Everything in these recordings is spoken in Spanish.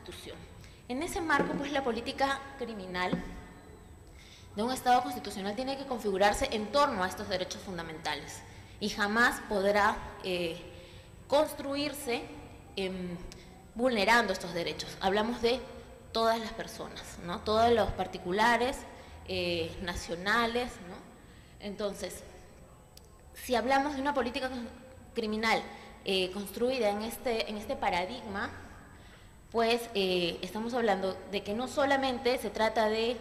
Constitución. En ese marco, pues la política criminal de un Estado constitucional tiene que configurarse en torno a estos derechos fundamentales y jamás podrá construirse vulnerando estos derechos. Hablamos de todas las personas, ¿no? Todos los particulares, nacionales, ¿no? Entonces, si hablamos de una política criminal construida en este paradigma, pues estamos hablando de que no solamente se trata de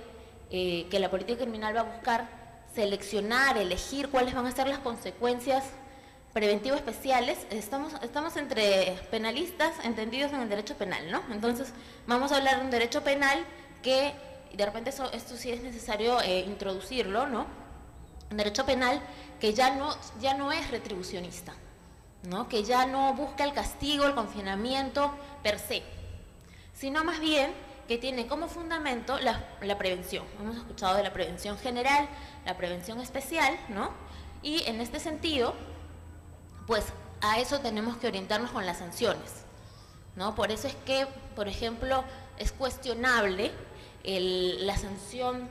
que la política criminal va a buscar seleccionar, elegir cuáles van a ser las consecuencias preventivas especiales. Estamos entre penalistas entendidos en el derecho penal, ¿no? Entonces vamos a hablar de un derecho penal que, de repente esto sí es necesario introducirlo, ¿no? Un derecho penal que ya no es retribucionista, ¿no? Que ya no busca el castigo, el confinamiento per se, sino más bien que tiene como fundamento la prevención. Hemos escuchado de la prevención general, la prevención especial, ¿no? Y en este sentido, pues a eso tenemos que orientarnos con las sanciones, ¿no? Por eso es que, por ejemplo, es cuestionable la sanción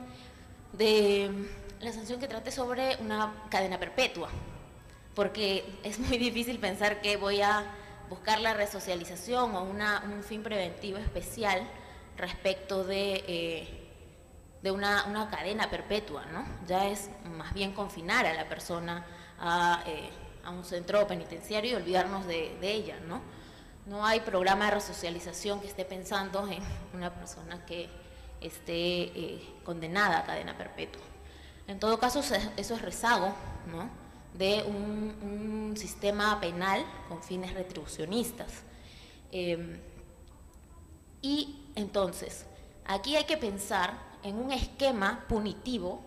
que trate sobre una cadena perpetua, porque es muy difícil pensar que voy a buscar la resocialización o un fin preventivo especial respecto de una cadena perpetua, ¿no? Ya es más bien confinar a la persona a un centro penitenciario y olvidarnos de ella, ¿no? No hay programa de resocialización que esté pensando en una persona que esté condenada a cadena perpetua. En todo caso, eso es rezago, ¿no?, de un sistema penal con fines retribucionistas. Y entonces, aquí hay que pensar en un esquema punitivo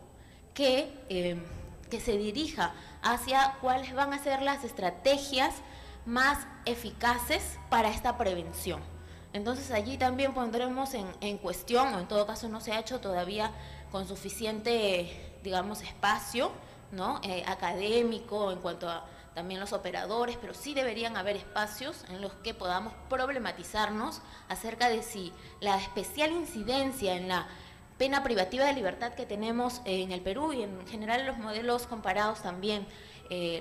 que se dirija hacia cuáles van a ser las estrategias más eficaces para esta prevención. Entonces allí también pondremos en cuestión, o en todo caso no se ha hecho todavía con suficiente, digamos, espacio, ¿no?, académico en cuanto a también los operadores, pero sí deberían haber espacios en los que podamos problematizarnos acerca de si la especial incidencia en la pena privativa de libertad que tenemos en el Perú, y en general los modelos comparados también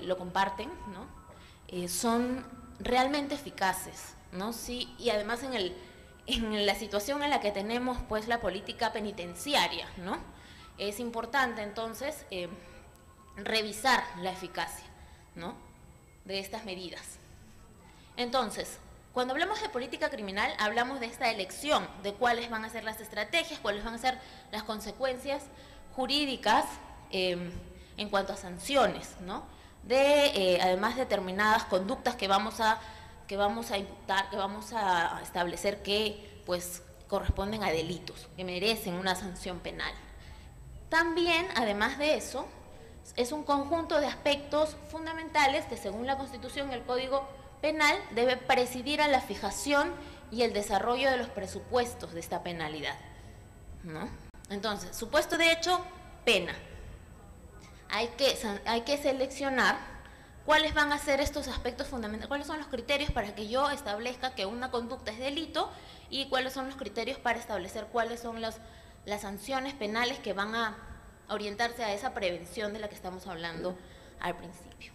lo comparten, ¿no?, son realmente eficaces, ¿no? Sí, y además en la situación en la que tenemos, pues, la política penitenciaria, ¿no?, es importante entonces revisar la eficacia, ¿no?, de estas medidas. Entonces, cuando hablamos de política criminal, hablamos de esta elección de cuáles van a ser las estrategias, cuáles van a ser las consecuencias jurídicas en cuanto a sanciones, ¿no?, de además determinadas conductas que vamos a imputar, que vamos a establecer que, pues, corresponden a delitos, que merecen una sanción penal. También, además de eso, es un conjunto de aspectos fundamentales que, según la Constitución y el Código Penal, debe presidir a la fijación y el desarrollo de los presupuestos de esta penalidad, ¿no? Entonces, supuesto de hecho, pena. Hay que seleccionar cuáles van a ser estos aspectos fundamentales, cuáles son los criterios para que yo establezca que una conducta es delito, y cuáles son los criterios para establecer cuáles son las sanciones penales que van a orientarse a esa prevención de la que estamos hablando al principio.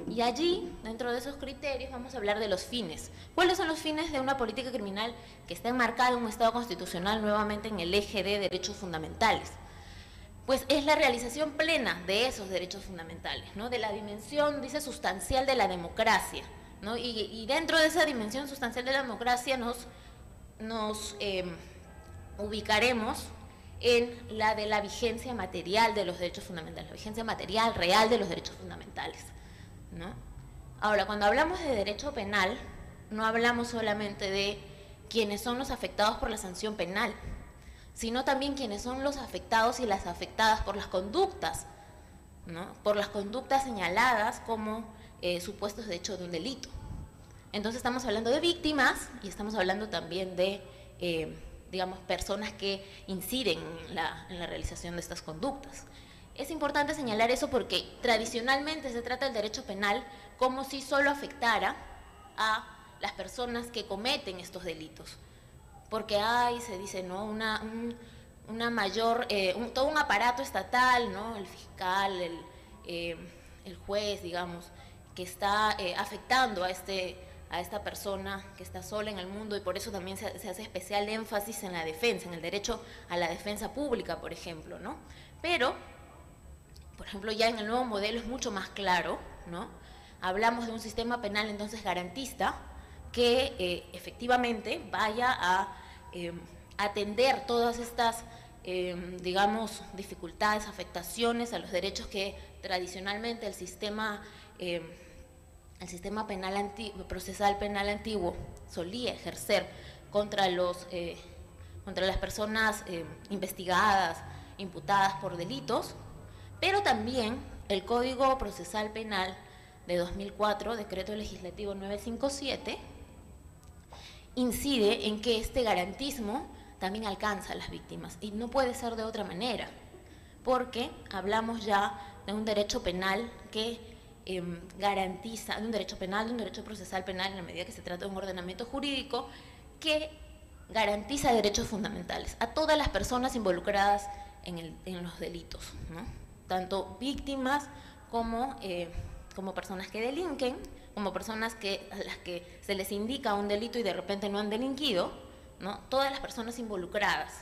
Y allí, dentro de esos criterios, vamos a hablar de los fines. ¿Cuáles son los fines de una política criminal que está enmarcada en un Estado constitucional, nuevamente en el eje de derechos fundamentales? Pues es la realización plena de esos derechos fundamentales, ¿no?, de la dimensión, dice, sustancial de la democracia, ¿no? Y dentro de esa dimensión sustancial de la democracia nos ubicaremos en la de la vigencia material de los derechos fundamentales, la vigencia material, real de los derechos fundamentales, ¿no? Ahora, cuando hablamos de derecho penal, no hablamos solamente de quienes son los afectados por la sanción penal, sino también quienes son los afectados y las afectadas por las conductas, ¿no?, por las conductas señaladas como supuestos de hecho de un delito. Entonces estamos hablando de víctimas y estamos hablando también de, digamos, personas que inciden en la realización de estas conductas. Es importante señalar eso porque tradicionalmente se trata del derecho penal como si solo afectara a las personas que cometen estos delitos, porque hay, se dice, ¿no?, una mayor, todo un aparato estatal, ¿no?, el fiscal, el juez, digamos, que está afectando a esta persona que está sola en el mundo, y por eso también se hace especial énfasis en la defensa, en el derecho a la defensa pública, por ejemplo, ¿no? Pero, por ejemplo, ya en el nuevo modelo es mucho más claro, ¿no? Hablamos de un sistema penal entonces garantista que efectivamente vaya a atender todas estas, digamos, dificultades, afectaciones a los derechos que tradicionalmente el sistema penal procesal penal antiguo solía ejercer contra las personas investigadas, imputadas por delitos, pero también el Código Procesal Penal de 2004, Decreto Legislativo 957, incide en que este garantismo también alcanza a las víctimas, y no puede ser de otra manera, porque hablamos ya de un derecho penal que garantiza, de un derecho penal, de un derecho procesal penal, en la medida que se trata de un ordenamiento jurídico que garantiza derechos fundamentales a todas las personas involucradas en los delitos, ¿no? Tanto víctimas como personas que delinquen, como personas a las que se les indica un delito y de repente no han delinquido, ¿no? Todas las personas involucradas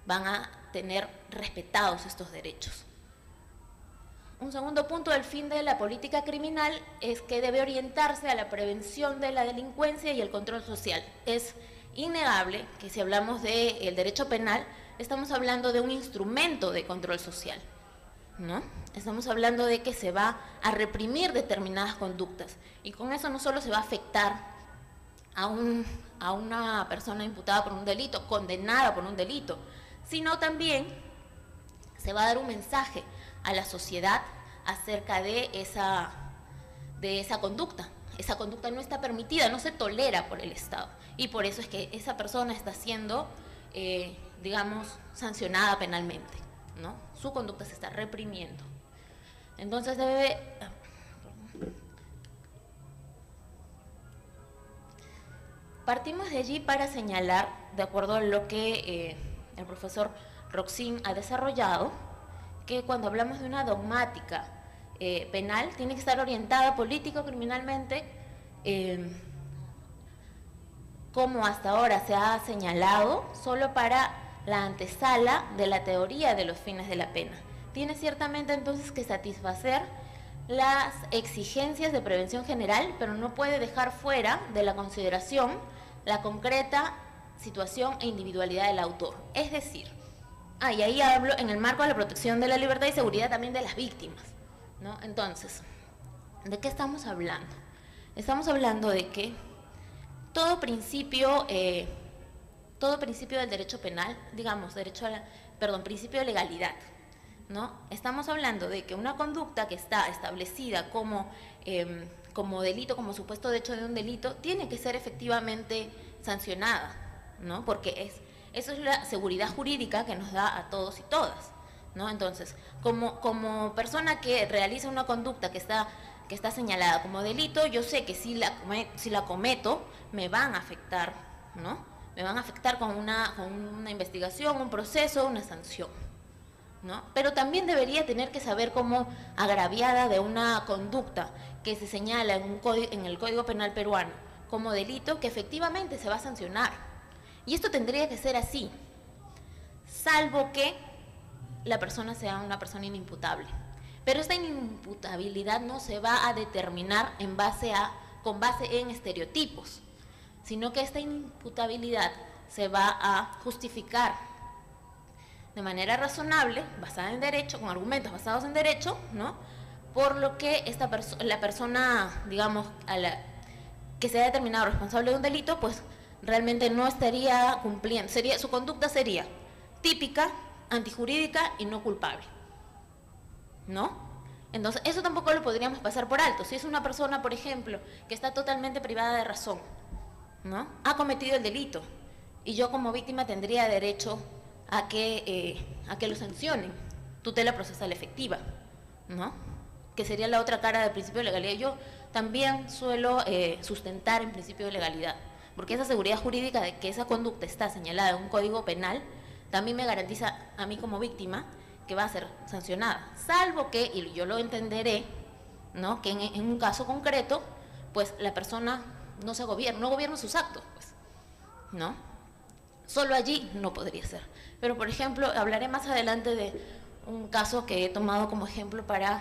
van a tener respetados estos derechos. Un segundo punto del fin de la política criminal es que debe orientarse a la prevención de la delincuencia y el control social. Es innegable que si hablamos del derecho penal, estamos hablando de un instrumento de control social, ¿no? Estamos hablando de que se va a reprimir determinadas conductas, y con eso no solo se va a afectar a una persona imputada por un delito, condenada por un delito, sino también se va a dar un mensaje a la sociedad acerca de esa conducta. Esa conducta no está permitida, no se tolera por el Estado, y por eso es que esa persona está siendo, digamos, sancionada penalmente, ¿no? Su conducta se está reprimiendo. Entonces partimos de allí para señalar, de acuerdo a lo que el profesor Roxin ha desarrollado, que cuando hablamos de una dogmática penal tiene que estar orientada político-criminalmente, como hasta ahora se ha señalado, solo para la antesala de la teoría de los fines de la pena. Tiene ciertamente entonces que satisfacer las exigencias de prevención general, pero no puede dejar fuera de la consideración la concreta situación e individualidad del autor. Es decir, y ahí hablo en el marco de la protección de la libertad y seguridad también de las víctimas, ¿no? Entonces, ¿de qué estamos hablando? Estamos hablando de que todo principio del derecho penal, digamos, principio de legalidad, ¿no? Estamos hablando de que una conducta que está establecida como delito, como supuesto de hecho de un delito, tiene que ser efectivamente sancionada, ¿no? Porque eso es la seguridad jurídica que nos da a todos y todas, ¿no? Entonces, como persona que realiza una conducta que está señalada como delito, yo sé que si la cometo, me van a afectar, ¿no? Me van a afectar con una investigación, un proceso, una sanción, ¿no? Pero también debería tener que saber como agraviada de una conducta que se señala en el Código Penal peruano como delito, que efectivamente se va a sancionar. Y esto tendría que ser así, salvo que la persona sea una persona inimputable. Pero esta inimputabilidad no se va a determinar con base en estereotipos, sino que esta inimputabilidad se va a justificar de manera razonable, basada en derecho, con argumentos basados en derecho, ¿no? Por lo que la persona, digamos, que se ha determinado responsable de un delito, pues realmente no estaría cumpliendo, su conducta sería típica, antijurídica y no culpable, ¿no? Entonces, eso tampoco lo podríamos pasar por alto. Si es una persona, por ejemplo, que está totalmente privada de razón, ¿no? Ha cometido el delito, y yo como víctima tendría derecho a que lo sancionen, tutela procesal efectiva, ¿no? Que sería la otra cara del principio de legalidad. Yo también suelo sustentar el principio de legalidad, porque esa seguridad jurídica de que esa conducta está señalada en un código penal también me garantiza a mí como víctima que va a ser sancionada, salvo que, y yo lo entenderé, ¿no?, que en un caso concreto, pues la persona no gobierna sus actos, pues, ¿no? Solo allí no podría ser. Pero, por ejemplo, hablaré más adelante de un caso que he tomado como ejemplo para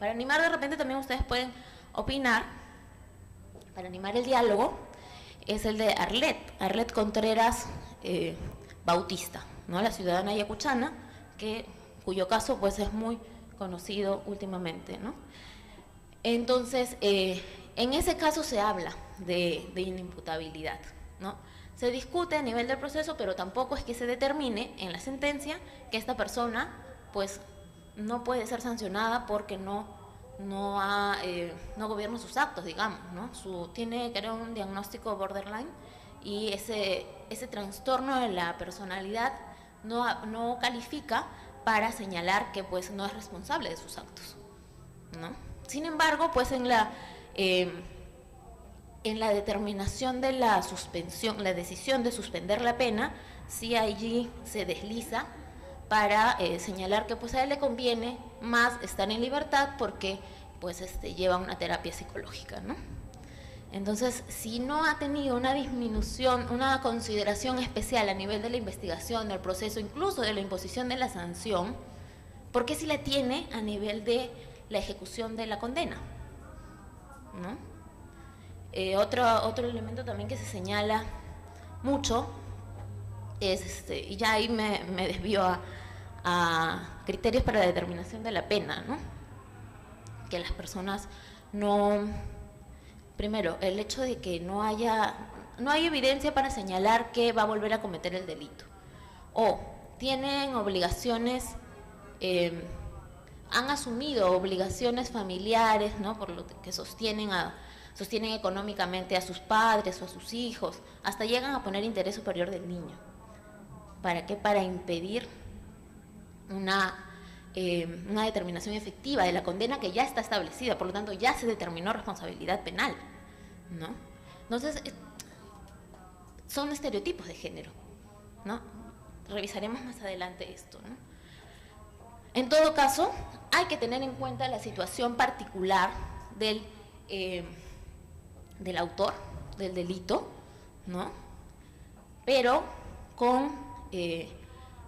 animar, de repente también ustedes pueden opinar, para animar el diálogo, es el de Arlet Contreras Bautista, ¿no?, la ciudadana ayacuchana, cuyo caso pues es muy conocido últimamente, ¿no? Entonces, en ese caso se habla de inimputabilidad, ¿no? Se discute a nivel del proceso, pero tampoco es que se determine en la sentencia que esta persona pues no puede ser sancionada porque no gobierna sus actos, digamos, ¿no? Tiene, creo, un diagnóstico borderline, y ese trastorno de la personalidad no califica para señalar que pues no es responsable de sus actos, ¿no? Sin embargo, pues en la determinación de la suspensión, la decisión de suspender la pena, sí allí se desliza para señalar que pues a él le conviene más estar en libertad porque pues lleva una terapia psicológica, ¿no? Entonces, si no ha tenido una disminución, una consideración especial a nivel de la investigación, del proceso, incluso de la imposición de la sanción, ¿por qué si la tiene a nivel de la ejecución de la condena, ¿no? Otro elemento también que se señala mucho es, y ya ahí me desvío a criterios para la determinación de la pena, ¿no? Que las personas primero, el hecho de que no hay evidencia para señalar que va a volver a cometer el delito, o tienen obligaciones, han asumido obligaciones familiares, ¿no?, por lo que sostienen económicamente a sus padres o a sus hijos, hasta llegan a poner interés superior del niño. ¿Para qué? Para impedir una determinación efectiva de la condena que ya está establecida, por lo tanto ya se determinó responsabilidad penal, ¿no? Entonces, son estereotipos de género, ¿no? Revisaremos más adelante esto, ¿no? En todo caso, hay que tener en cuenta la situación particular del autor del delito, ¿no?, pero con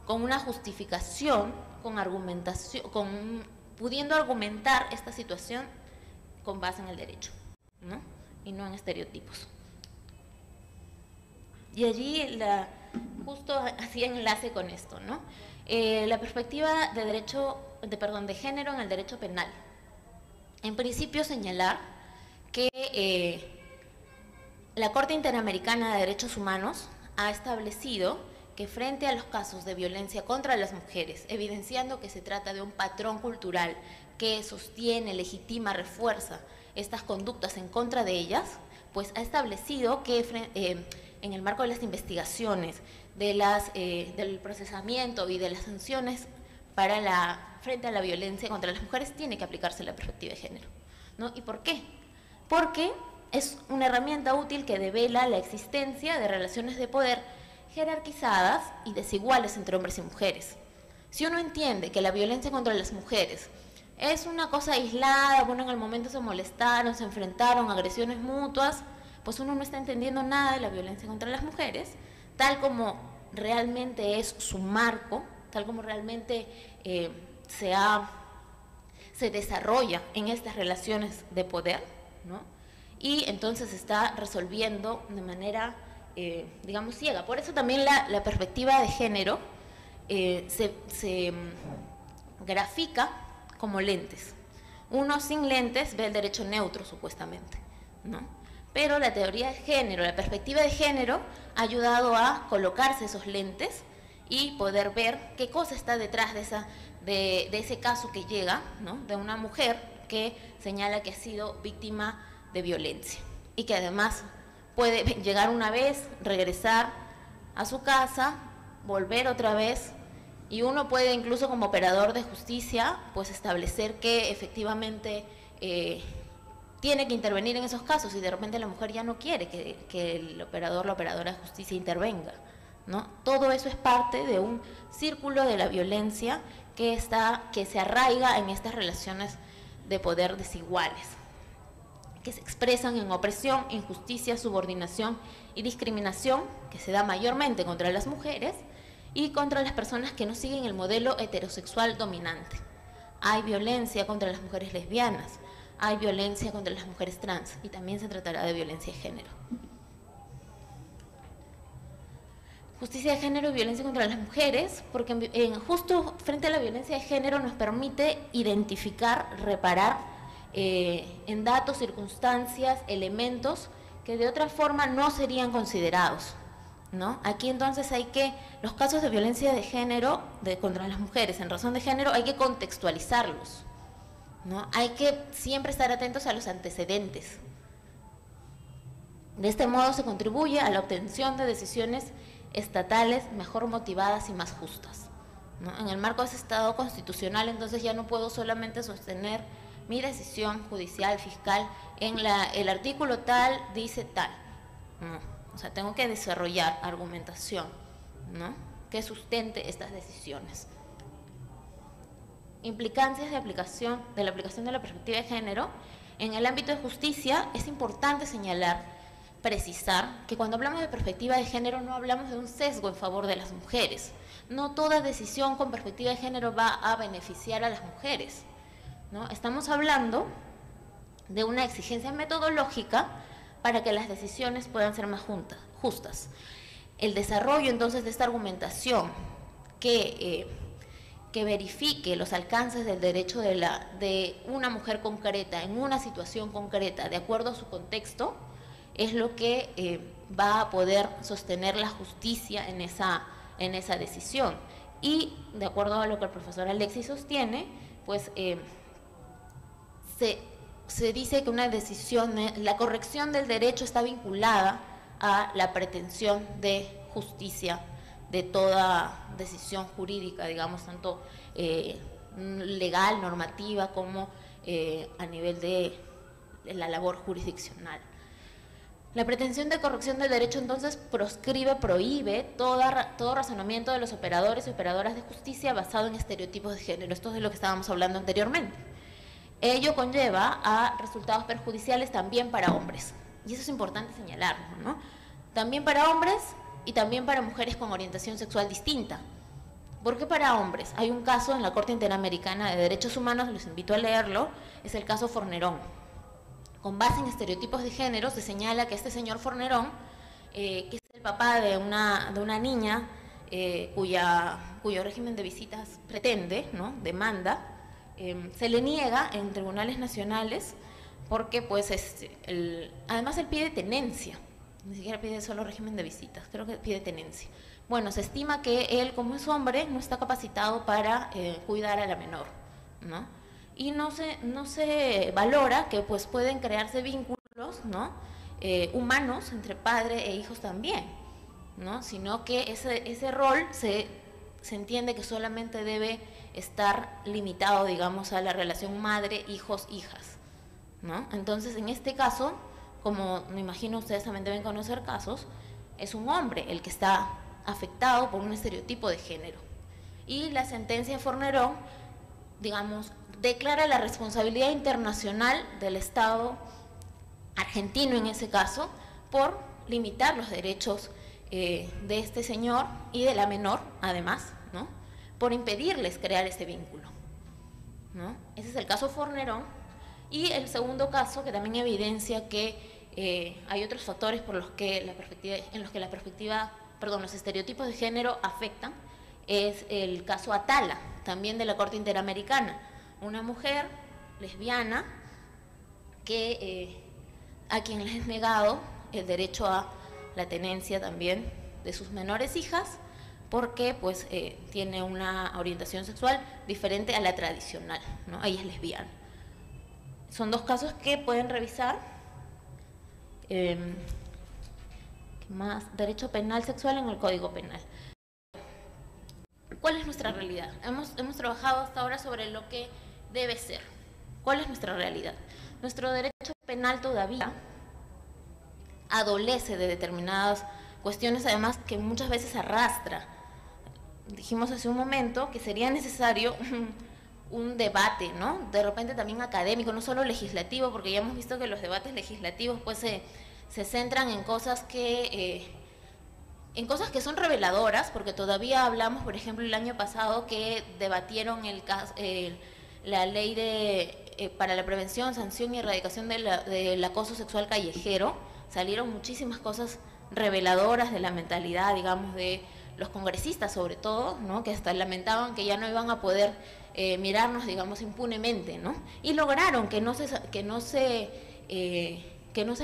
una justificación, con argumentación, pudiendo argumentar esta situación con base en el derecho, ¿no?, y no en estereotipos. Y allí justo hacía enlace con esto, ¿no? La perspectiva de género en el derecho penal. En principio, señalar que la Corte Interamericana de Derechos Humanos ha establecido que frente a los casos de violencia contra las mujeres, evidenciando que se trata de un patrón cultural que sostiene, legitima, refuerza estas conductas en contra de ellas, pues ha establecido que en el marco de las investigaciones, del procesamiento y de las sanciones frente a la violencia contra las mujeres, tiene que aplicarse la perspectiva de género, ¿no? ¿Y por qué? Porque es una herramienta útil que devela la existencia de relaciones de poder jerarquizadas y desiguales entre hombres y mujeres. Si uno entiende que la violencia contra las mujeres es una cosa aislada, bueno, en el momento se molestaron, se enfrentaron, agresiones mutuas, pues uno no está entendiendo nada de la violencia contra las mujeres, tal como realmente es su marco, tal como realmente se desarrolla en estas relaciones de poder, ¿no? Y entonces está resolviendo de manera, digamos, ciega. Por eso también la perspectiva de género se grafica como lentes. Uno sin lentes ve el derecho neutro, supuestamente, ¿no? Pero la teoría de género, la perspectiva de género, ha ayudado a colocarse esos lentes y poder ver qué cosa está detrás de ese caso que llega, ¿no?, de una mujer que señala que ha sido víctima de violencia y que además puede llegar una vez, regresar a su casa, volver otra vez, y uno puede incluso como operador de justicia pues establecer que efectivamente tiene que intervenir en esos casos y de repente la mujer ya no quiere que el operador, la operadora de justicia intervenga, ¿no? Todo eso es parte de un círculo de la violencia que se arraiga en estas relaciones de poder desiguales, que se expresan en opresión, injusticia, subordinación y discriminación, que se da mayormente contra las mujeres y contra las personas que no siguen el modelo heterosexual dominante. Hay violencia contra las mujeres lesbianas, hay violencia contra las mujeres trans y también se tratará de violencia de género. Justicia de género y violencia contra las mujeres, porque justo frente a la violencia de género nos permite identificar, reparar en datos, circunstancias, elementos que de otra forma no serían considerados, ¿no? Aquí entonces los casos de violencia de género contra las mujeres en razón de género hay que contextualizarlos, ¿no? Hay que siempre estar atentos a los antecedentes. De este modo se contribuye a la obtención de decisiones estatales mejor motivadas y más justas, ¿no? En el marco de ese Estado constitucional, entonces ya no puedo solamente sostener mi decisión judicial, fiscal, el artículo tal dice tal, no. O sea, tengo que desarrollar argumentación, ¿no?, que sustente estas decisiones. Implicancias de la aplicación de la perspectiva de género. En el ámbito de justicia es importante señalar, precisar, que cuando hablamos de perspectiva de género no hablamos de un sesgo en favor de las mujeres. No toda decisión con perspectiva de género va a beneficiar a las mujeres, ¿no? Estamos hablando de una exigencia metodológica para que las decisiones puedan ser más justas. El desarrollo entonces de esta argumentación que verifique los alcances del derecho de una mujer concreta en una situación concreta de acuerdo a su contexto es lo que va a poder sostener la justicia en esa decisión. Y de acuerdo a lo que el profesor Alexis sostiene, pues se dice que una decisión, la corrección del derecho está vinculada a la pretensión de justicia de toda decisión jurídica, digamos, tanto legal, normativa, como a nivel de la labor jurisdiccional. La pretensión de corrección del derecho entonces prohíbe todo razonamiento de los operadores y operadoras de justicia basado en estereotipos de género. Esto es de lo que estábamos hablando anteriormente. Ello conlleva a resultados perjudiciales también para hombres, y eso es importante señalarlo, ¿no? También para hombres y también para mujeres con orientación sexual distinta. ¿Por qué para hombres? Hay un caso en la Corte Interamericana de Derechos Humanos, les invito a leerlo, es el caso Fornerón. Con base en estereotipos de género se señala que este señor Fornerón, que es el papá de una niña cuyo régimen de visitas pretende, ¿no?, demanda, se le niega en tribunales nacionales porque pues además él pide tenencia, ni siquiera pide solo régimen de visitas, creo que pide tenencia. Bueno, se estima que él, como es hombre, no está capacitado para cuidar a la menor, ¿no? Y no se valora que pues pueden crearse vínculos, ¿no?, humanos entre padre e hijos también, ¿no? Sino que ese rol se entiende que solamente debe estar limitado, digamos, a la relación madre, hijos, hijas, ¿no? Entonces, en este caso, como me imagino ustedes también deben conocer casos, es un hombre el que está afectado por un estereotipo de género. Y la sentencia de Fornerón, digamos, declara la responsabilidad internacional del Estado argentino en ese caso por limitar los derechos de este señor y de la menor, además, ¿no?, por impedirles crear ese vínculo, ¿no? Ese es el caso Fornerón. Y el segundo caso, que también evidencia que hay otros factores por los que los estereotipos de género afectan, es el caso Atala, también de la Corte Interamericana. Una mujer lesbiana a quien le es negado el derecho a la tenencia también de sus menores hijas, porque pues tiene una orientación sexual diferente a la tradicional, ¿no? Ella es lesbiana. Son dos casos que pueden revisar. ¿Qué más? Derecho penal sexual en el Código Penal. ¿Cuál es nuestra realidad? Hemos trabajado hasta ahora sobre lo que debe ser. ¿Cuál es nuestra realidad? Nuestro derecho penal penal todavía adolece de determinadas cuestiones, además que muchas veces arrastra. Dijimos hace un momento que sería necesario un debate, ¿no? De repente también académico, no solo legislativo, porque ya hemos visto que los debates legislativos pues se centran en cosas que son reveladoras, porque todavía hablamos, por ejemplo, el año pasado que debatieron la ley para la prevención, sanción y erradicación del acoso sexual callejero. Salieron muchísimas cosas reveladoras de la mentalidad, digamos, de los congresistas sobre todo, ¿no? Que hasta lamentaban que ya no iban a poder mirarnos, digamos, impunemente, ¿no? Y lograron que no se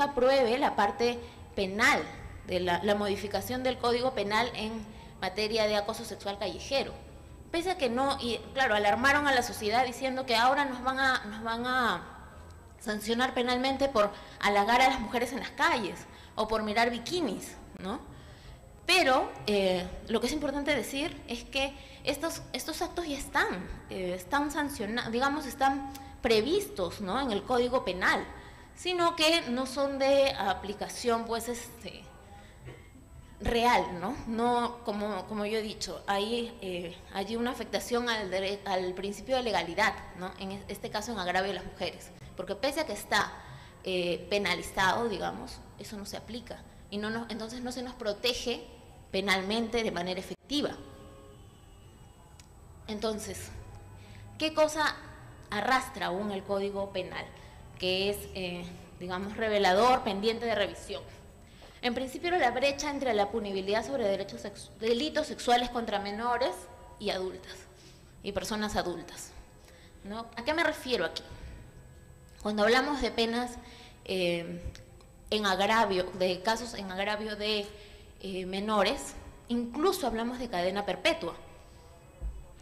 apruebe la parte penal de la modificación del Código Penal en materia de acoso sexual callejero. Pese a que no, y claro, alarmaron a la sociedad diciendo que ahora nos van a sancionar penalmente por halagar a las mujeres en las calles o por mirar bikinis, ¿no? Pero lo que es importante decir es que estos actos ya están sancionados, digamos, están previstos, ¿no?, en el Código Penal, sino que no son de aplicación, pues, real, ¿no? No, como yo he dicho, hay allí una afectación al principio de legalidad, ¿no? En este caso en agravio de las mujeres, porque pese a que está penalizado, digamos, eso no se aplica y entonces no se nos protege penalmente de manera efectiva. Entonces, ¿qué cosa arrastra aún el Código Penal? Que es, digamos, revelador, pendiente de revisión. En principio, la brecha entre la punibilidad sobre delitos sexuales contra menores y adultas, y personas adultas, ¿no? ¿A qué me refiero aquí? Cuando hablamos de penas en agravio, de casos en agravio de menores, incluso hablamos de cadena perpetua.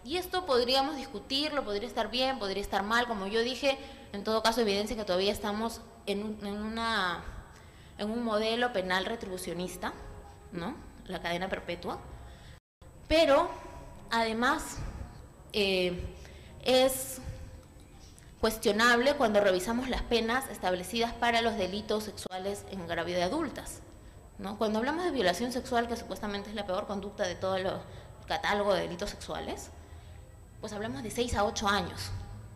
Y esto podríamos discutirlo, podría estar bien, podría estar mal, como yo dije, en todo caso evidencia que todavía estamos en un modelo penal retribucionista, ¿no?, la cadena perpetua, pero además es cuestionable cuando revisamos las penas establecidas para los delitos sexuales en agravio de adultas, ¿no? Cuando hablamos de violación sexual, que supuestamente es la peor conducta de todo el catálogo de delitos sexuales, pues hablamos de 6 a 8 años.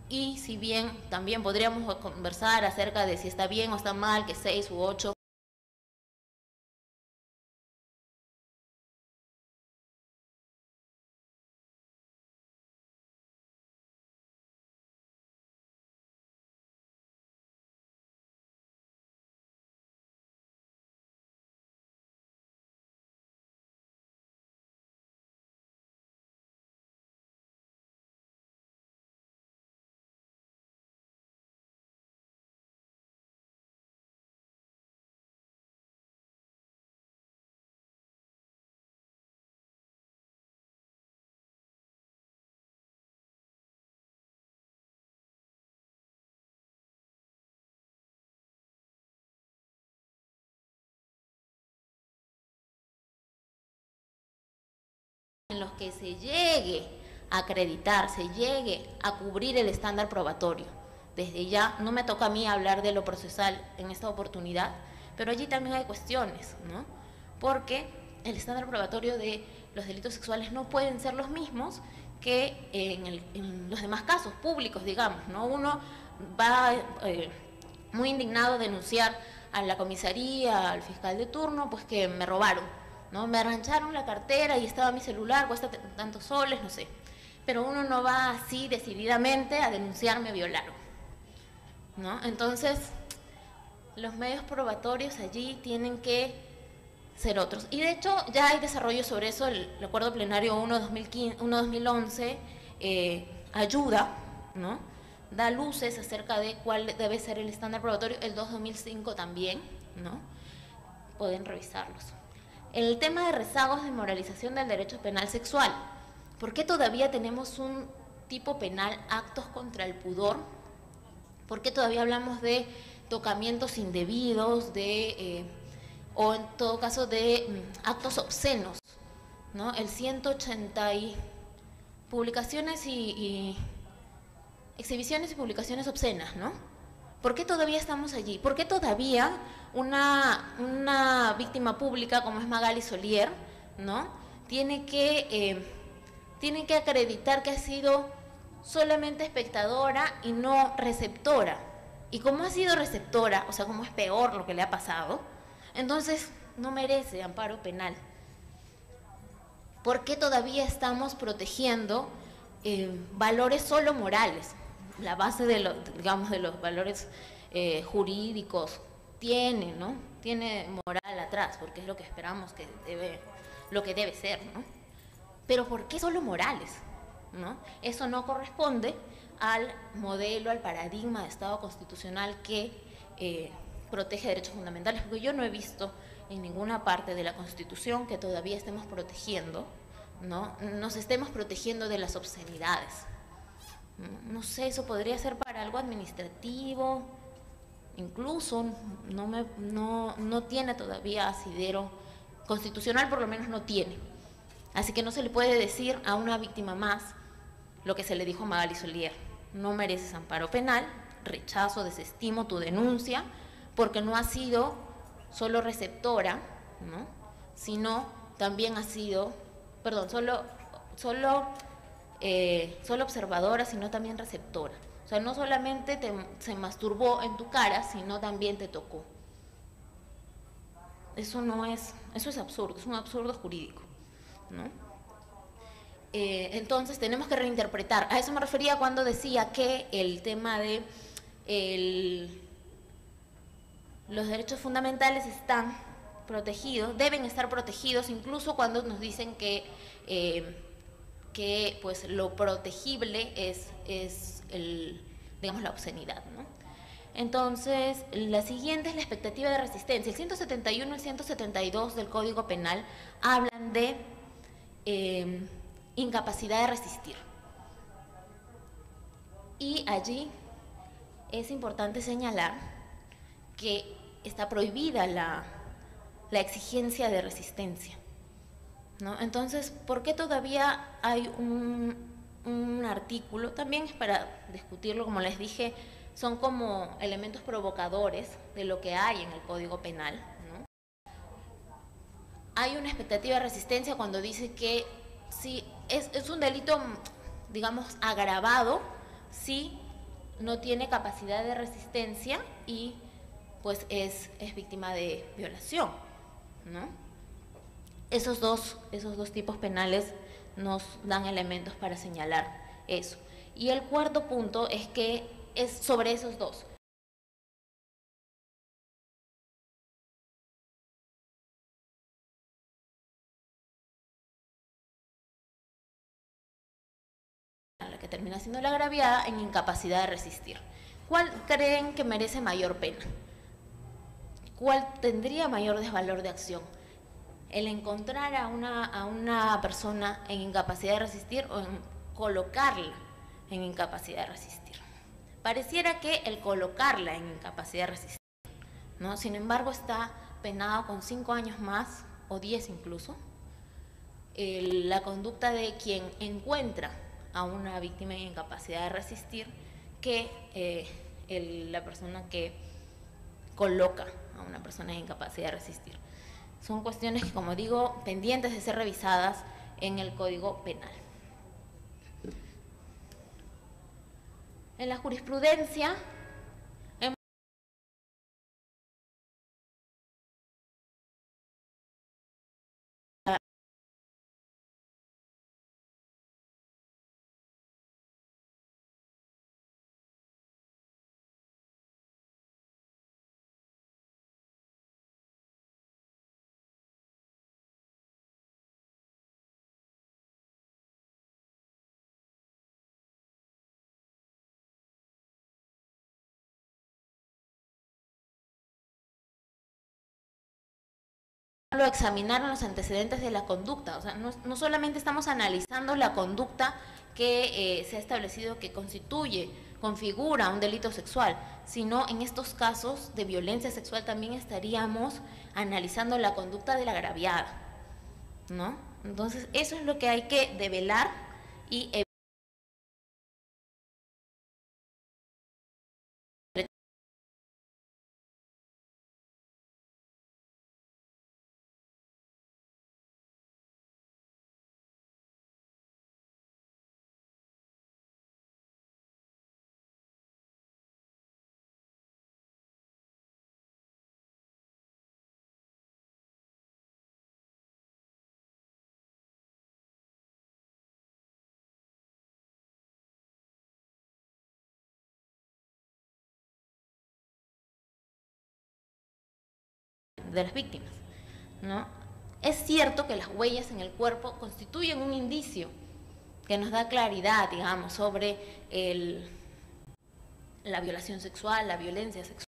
Y si bien también podríamos conversar acerca de si está bien o está mal que 6 u 8, en los que se llegue a acreditar, se llegue a cubrir el estándar probatorio. Desde ya, no me toca a mí hablar de lo procesal en esta oportunidad, pero allí también hay cuestiones, ¿no? Porque el estándar probatorio de los delitos sexuales no pueden ser los mismos que en los demás casos públicos, digamos, ¿no? Uno va muy indignado a denunciar a la comisaría, al fiscal de turno, pues que me robaron, ¿no? Me arrancharon la cartera y estaba mi celular, cuesta tantos soles, no sé. Pero uno no va así decididamente a denunciar me violaron, ¿no? Entonces, los medios probatorios allí tienen que ser otros. Y de hecho, ya hay desarrollo sobre eso. El Acuerdo Plenario 1-2011 ayuda, ¿no? Da luces acerca de cuál debe ser el estándar probatorio. El 2-2005 también, ¿no? Pueden revisarlos. El tema de rezagos de moralización del derecho penal sexual. ¿Por qué todavía tenemos un tipo penal, actos contra el pudor? ¿Por qué todavía hablamos de tocamientos indebidos, o en todo caso de actos obscenos, ¿no? El 180 y publicaciones y exhibiciones y publicaciones obscenas, ¿no? ¿Por qué todavía estamos allí? ¿Por qué todavía una víctima pública como es Magali Solier, ¿no? tiene que acreditar que ha sido solamente espectadora y no receptora? Y como ha sido receptora, o sea, como es peor lo que le ha pasado, entonces no merece amparo penal. ¿Por qué todavía estamos protegiendo valores solo morales? La base de los valores jurídicos tiene, ¿no? Tiene moral atrás, porque es lo que esperamos lo que debe ser, ¿no? Pero ¿por qué solo morales? ¿No? Eso no corresponde al modelo, al paradigma de Estado constitucional que protege derechos fundamentales, porque yo no he visto en ninguna parte de la Constitución que todavía estemos protegiendo, ¿no? Nos estemos protegiendo de las obscenidades. No sé, eso podría ser para algo administrativo, incluso no tiene todavía asidero constitucional, por lo menos no tiene. Así que no se le puede decir a una víctima más lo que se le dijo a Magali Solier: no mereces amparo penal, rechazo, desestimo tu denuncia, porque no ha sido solo receptora, ¿no? Sino también ha sido, perdón, solo observadora, sino también receptora. O sea, no solamente se masturbó en tu cara, sino también te tocó. Eso es absurdo, es un absurdo jurídico, ¿no? Entonces tenemos que reinterpretar. A eso me refería cuando decía que el tema de los derechos fundamentales están protegidos, deben estar protegidos, incluso cuando nos dicen que pues lo protegible es digamos, la obscenidad, ¿no? Entonces, la siguiente es la expectativa de resistencia. El 171 y el 172 del Código Penal hablan de incapacidad de resistir. Y allí es importante señalar que está prohibida la exigencia de resistencia, ¿no? Entonces, ¿por qué todavía hay un artículo? También es para discutirlo, como les dije, son como elementos provocadores de lo que hay en el Código Penal, ¿no? Hay una expectativa de resistencia cuando dice que si es un delito, digamos, agravado, si no tiene capacidad de resistencia y pues es víctima de violación, ¿no? Esos dos tipos penales nos dan elementos para señalar eso. Y el cuarto punto es que es sobre esos dos. La que termina siendo la agraviada en incapacidad de resistir. ¿Cuál creen que merece mayor pena? ¿Cuál tendría mayor desvalor de acción? ¿El encontrar a una persona en incapacidad de resistir o en colocarla en incapacidad de resistir? Pareciera que el colocarla en incapacidad de resistir, ¿no? Sin embargo, está penado con 5 años más, o 10 incluso, la conducta de quien encuentra a una víctima en incapacidad de resistir que la persona que coloca a una persona en incapacidad de resistir. Son cuestiones que, como digo, pendientes de ser revisadas en el Código Penal. En la jurisprudencia lo examinaron los antecedentes de la conducta. O sea, no solamente estamos analizando la conducta que se ha establecido que configura un delito sexual, sino en estos casos de violencia sexual también estaríamos analizando la conducta de la agraviada, ¿no? Entonces, eso es lo que hay que develar y las víctimas, ¿no? Es cierto que las huellas en el cuerpo constituyen un indicio que nos da claridad, digamos, sobre la violación sexual, la violencia sexual.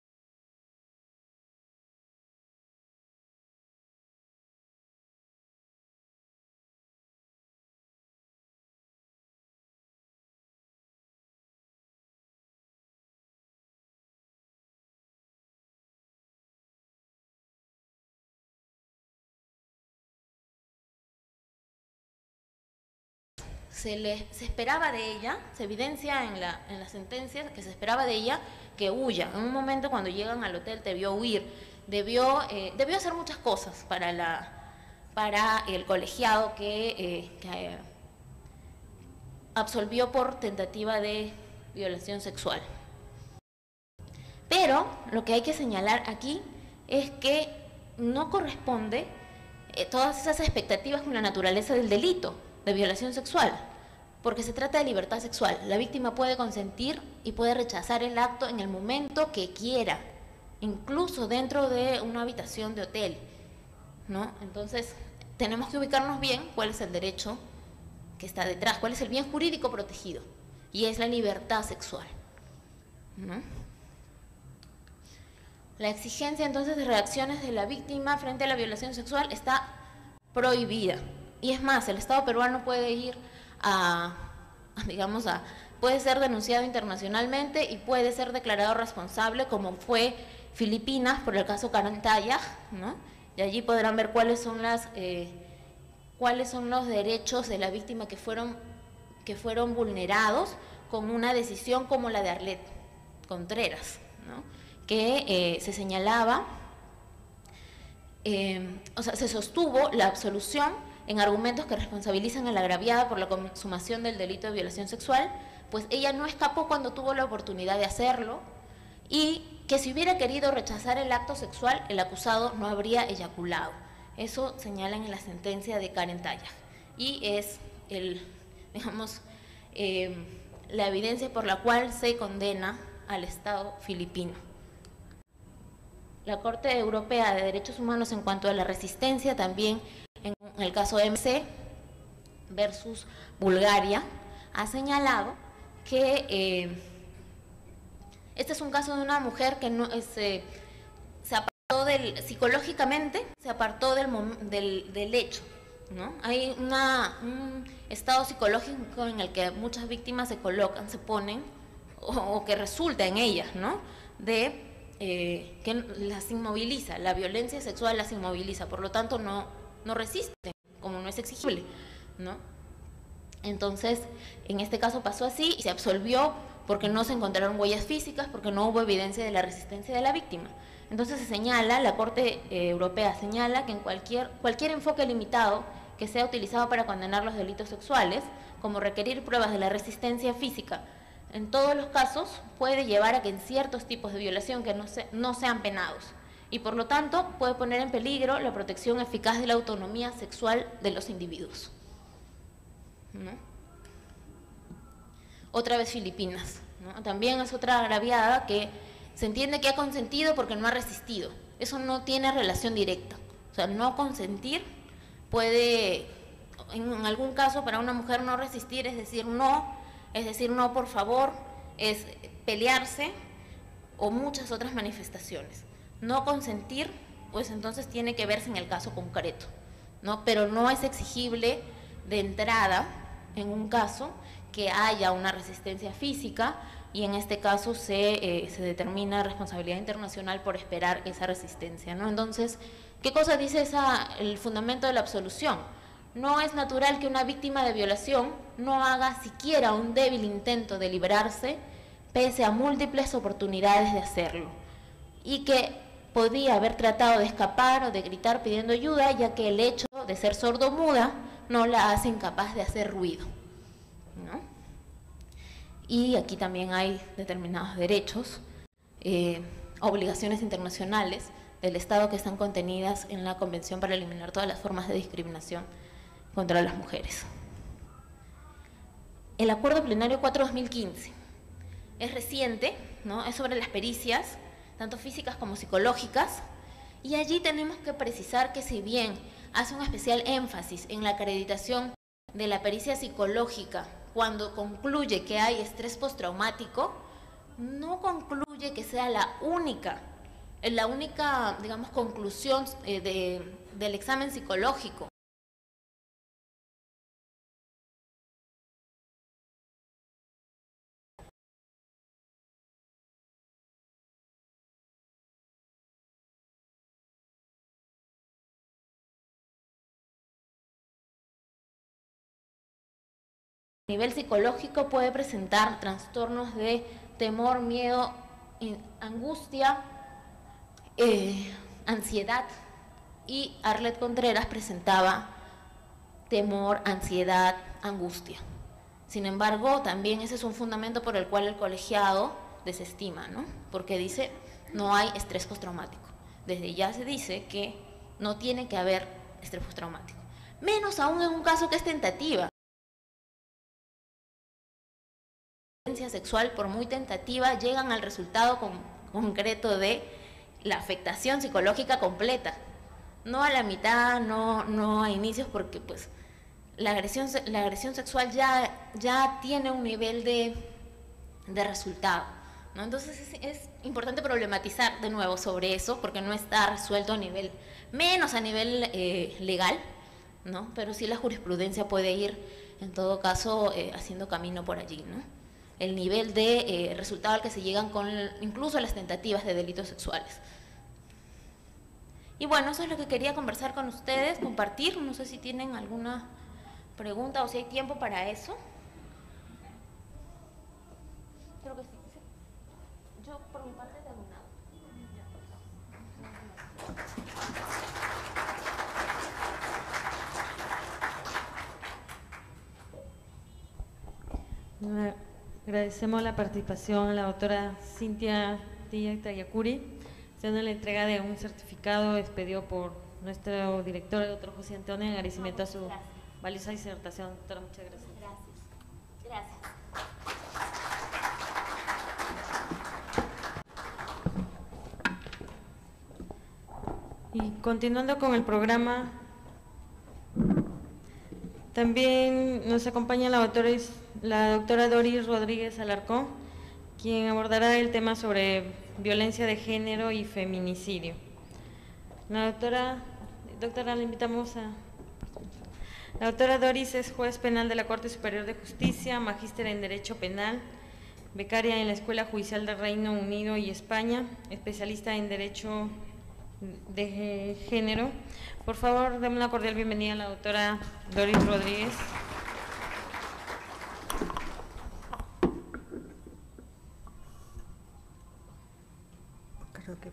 Se esperaba de ella, se evidencia en la sentencia que se esperaba de ella que huya. En un momento cuando llegan al hotel debió huir, debió hacer muchas cosas para el colegiado que absolvió por tentativa de violación sexual. Pero lo que hay que señalar aquí es que no corresponde todas esas expectativas con la naturaleza del delito de violación sexual, porque se trata de libertad sexual. La víctima puede consentir y puede rechazar el acto en el momento que quiera, incluso dentro de una habitación de hotel, ¿no? Entonces, tenemos que ubicarnos bien cuál es el derecho que está detrás, cuál es el bien jurídico protegido, y es la libertad sexual, ¿no? La exigencia entonces de reacciones de la víctima frente a la violación sexual está prohibida. Y es más, el Estado peruano puede ir puede ser denunciado internacionalmente y puede ser declarado responsable, como fue Filipinas por el caso Carantaya, ¿no? Y allí podrán ver cuáles son los derechos de la víctima que fueron vulnerados con una decisión como la de Arlet Contreras, ¿no? Que se señalaba, se sostuvo la absolución en argumentos que responsabilizan a la agraviada por la consumación del delito de violación sexual, pues ella no escapó cuando tuvo la oportunidad de hacerlo, y que si hubiera querido rechazar el acto sexual, el acusado no habría eyaculado. Eso señalan en la sentencia de Karen Taya, y es la evidencia por la cual se condena al Estado filipino. La Corte Europea de Derechos Humanos, en cuanto a la resistencia, también en el caso MC versus Bulgaria, ha señalado que este es un caso de una mujer que se apartó psicológicamente, se apartó del hecho, ¿no? Hay un estado psicológico en el que muchas víctimas se colocan, se ponen, o que resulta en ellas, ¿no? Que las inmoviliza, la violencia sexual las inmoviliza, por lo tanto no resisten, como no es exigible, ¿no? Entonces, en este caso pasó así y se absolvió porque no se encontraron huellas físicas, porque no hubo evidencia de la resistencia de la víctima. Entonces se señala, la Corte Europea señala que en cualquier enfoque limitado que sea utilizado para condenar los delitos sexuales, como requerir pruebas de la resistencia física, en todos los casos puede llevar a que en ciertos tipos de violación que no sean penados, y por lo tanto puede poner en peligro la protección eficaz de la autonomía sexual de los individuos, ¿no? Otra vez Filipinas, ¿no? También es otra agraviada que se entiende que ha consentido porque no ha resistido. Eso no tiene relación directa. O sea, no consentir puede, en algún caso, para una mujer no resistir es decir no, por favor, es pelearse, o muchas otras manifestaciones. No consentir, pues entonces tiene que verse en el caso concreto, ¿no? Pero no es exigible de entrada, en un caso, que haya una resistencia física, y en este caso se determina responsabilidad internacional por esperar esa resistencia, ¿no? Entonces, ¿qué cosa dice el fundamento de la absolución? No es natural que una víctima de violación no haga siquiera un débil intento de liberarse, pese a múltiples oportunidades de hacerlo, y que podía haber tratado de escapar o de gritar pidiendo ayuda, ya que el hecho de ser sordo-muda no la hace incapaz de hacer ruido, ¿no? Y aquí también hay determinados derechos, obligaciones internacionales del Estado que están contenidas en la Convención para eliminar todas las formas de discriminación contra las mujeres. El Acuerdo Plenario 4/2015 es reciente, ¿no? Es sobre las pericias, tanto físicas como psicológicas, Y allí tenemos que precisar que si bien hace un especial énfasis en la acreditación de la pericia psicológica cuando concluye que hay estrés postraumático, no concluye que sea la única, digamos, conclusión del examen psicológico. A nivel psicológico puede presentar trastornos de temor, miedo, angustia, ansiedad, y Arlet Contreras presentaba temor, ansiedad, angustia. Sin embargo, también ese es un fundamento por el cual el colegiado desestima, ¿no? Porque dice no hay estrés postraumático. Desde ya se dice que no tiene que haber estrés postraumático. Menos aún en un caso que es tentativa. Sexual, por muy tentativa, llegan al resultado concreto de la afectación psicológica completa, no a la mitad, no a inicios, porque pues la agresión sexual ya tiene un nivel de resultado, ¿no? Entonces es importante problematizar de nuevo sobre eso, porque no está resuelto a nivel, menos a nivel legal, ¿no? Pero sí la jurisprudencia puede ir, en todo caso, haciendo camino por allí, ¿no? El nivel de resultado al que se llegan con incluso las tentativas de delitos sexuales. Y bueno, eso es lo que quería conversar con ustedes, compartir. No sé si tienen alguna pregunta o si hay tiempo para eso. Creo que sí. Yo por mi parte he terminado. Agradecemos la participación de la doctora Cintia Tilla Tayacuri, haciendo la entrega de un certificado expedido por nuestro director, el doctor José Antonio, en agradecimiento a su valiosa disertación. Doctora, muchas gracias. Gracias. Y continuando con el programa, también nos acompaña la doctora Doris Rodríguez Alarcón, quien abordará el tema sobre violencia de género y feminicidio. La doctora, la invitamos a... La doctora Doris es juez penal de la Corte Superior de Justicia, magíster en Derecho Penal, becaria en la Escuela Judicial del Reino Unido y España, especialista en Derecho de Género. Por favor, démosle una cordial bienvenida a la doctora Doris Rodríguez. Creo que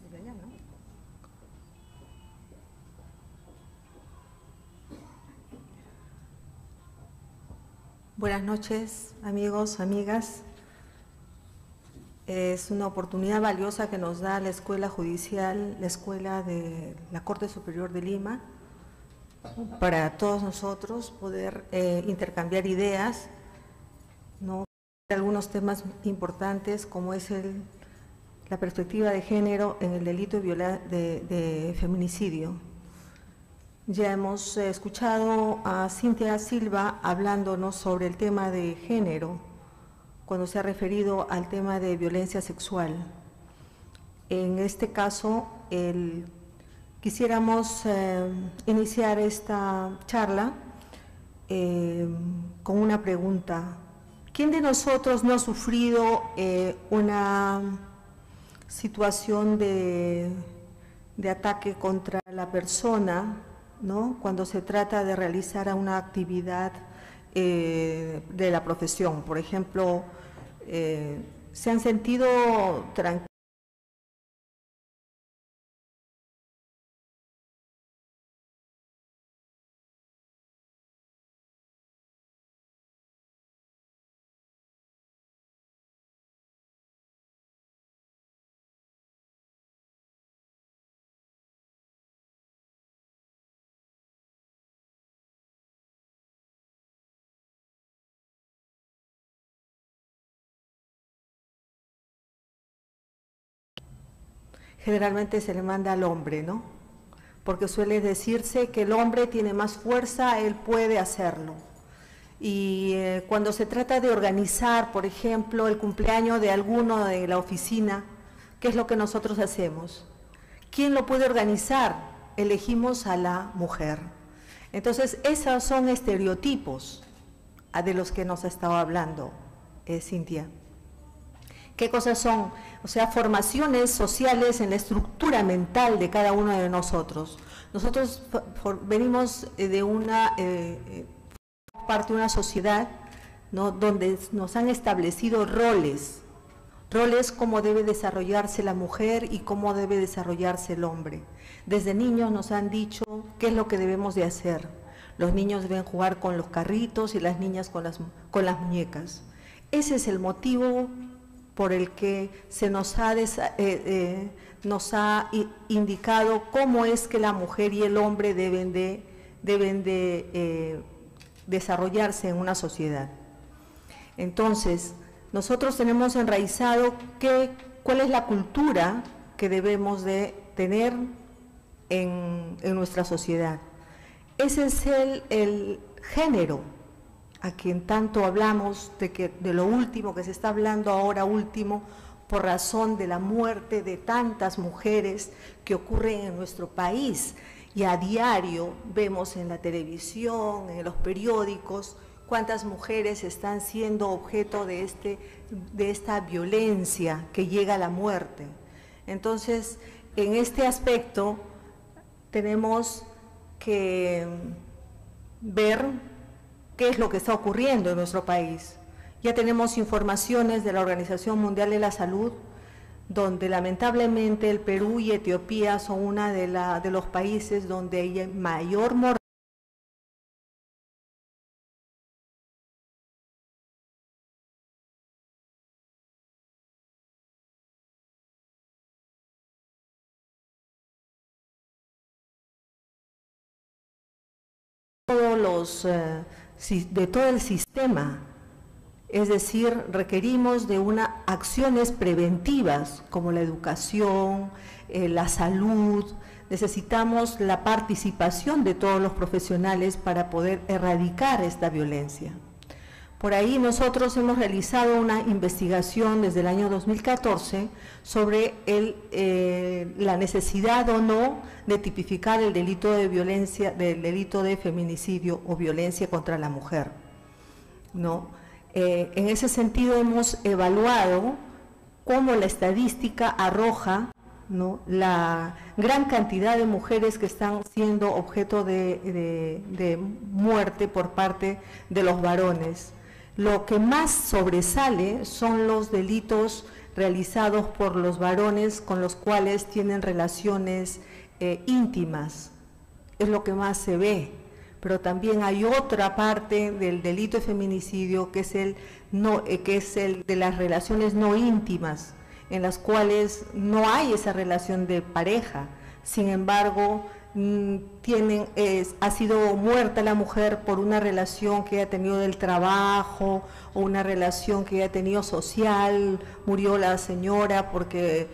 desde allá, ¿no? Buenas noches, amigos, amigas. Es una oportunidad valiosa que nos da la Escuela Judicial, la Escuela de la Corte Superior de Lima, para todos nosotros poder intercambiar ideas, ¿no? Algunos temas importantes como es la perspectiva de género en el delito de feminicidio. Ya hemos escuchado a Cintia Silva hablándonos sobre el tema de género, cuando se ha referido al tema de violencia sexual. En este caso, quisiéramos iniciar esta charla con una pregunta. ¿Quién de nosotros no ha sufrido una situación de ataque contra la persona, ¿no? Cuando se trata de realizar una actividad de la profesión? Por ejemplo, se han sentido tranquilos generalmente se le manda al hombre, ¿no? Porque suele decirse que el hombre tiene más fuerza, él puede hacerlo. Y cuando se trata de organizar, por ejemplo, el cumpleaños de alguno de la oficina, ¿qué es lo que nosotros hacemos? ¿Quién lo puede organizar? Elegimos a la mujer. Entonces, esos son estereotipos de los que nos estaba hablando Cintia. ¿Qué cosas son? O sea, formaciones sociales en la estructura mental de cada uno de nosotros. Nosotros venimos de una parte de una sociedad, ¿no?, donde nos han establecido roles cómo debe desarrollarse la mujer y cómo debe desarrollarse el hombre. Desde niños nos han dicho qué es lo que debemos de hacer. Los niños deben jugar con los carritos y las niñas con las muñecas. Ese es el motivo por el que se nos ha indicado cómo es que la mujer y el hombre deben de desarrollarse en una sociedad. Entonces, nosotros tenemos enraizado cuál es la cultura que debemos de tener en nuestra sociedad. Ese es el género a quien tanto hablamos de lo último que se está hablando ahora último, por razón de la muerte de tantas mujeres que ocurren en nuestro país. Y a diario vemos en la televisión, en los periódicos, cuántas mujeres están siendo objeto de esta violencia que llega a la muerte. Entonces, en este aspecto tenemos que ver qué es lo que está ocurriendo en nuestro país. Ya tenemos informaciones de la Organización Mundial de la Salud, donde lamentablemente el Perú y Etiopía son una de los países donde hay mayor mortalidad. De todo el sistema, es decir, requerimos de acciones preventivas como la educación, la salud. Necesitamos la participación de todos los profesionales para poder erradicar esta violencia. Por ahí nosotros hemos realizado una investigación desde el año 2014 sobre la necesidad o no de tipificar el delito de violencia, del delito de feminicidio o violencia contra la mujer, ¿no? En ese sentido hemos evaluado cómo la estadística arroja, ¿no?, la gran cantidad de mujeres que están siendo objeto de muerte por parte de los varones. Lo que más sobresale son los delitos realizados por los varones con los cuales tienen relaciones íntimas, es lo que más se ve. Pero también hay otra parte del delito de feminicidio que es el de las relaciones no íntimas, en las cuales no hay esa relación de pareja. Sin embargo, ha sido muerta la mujer por una relación que haya tenido del trabajo o una relación que haya tenido social. Murió la señora porque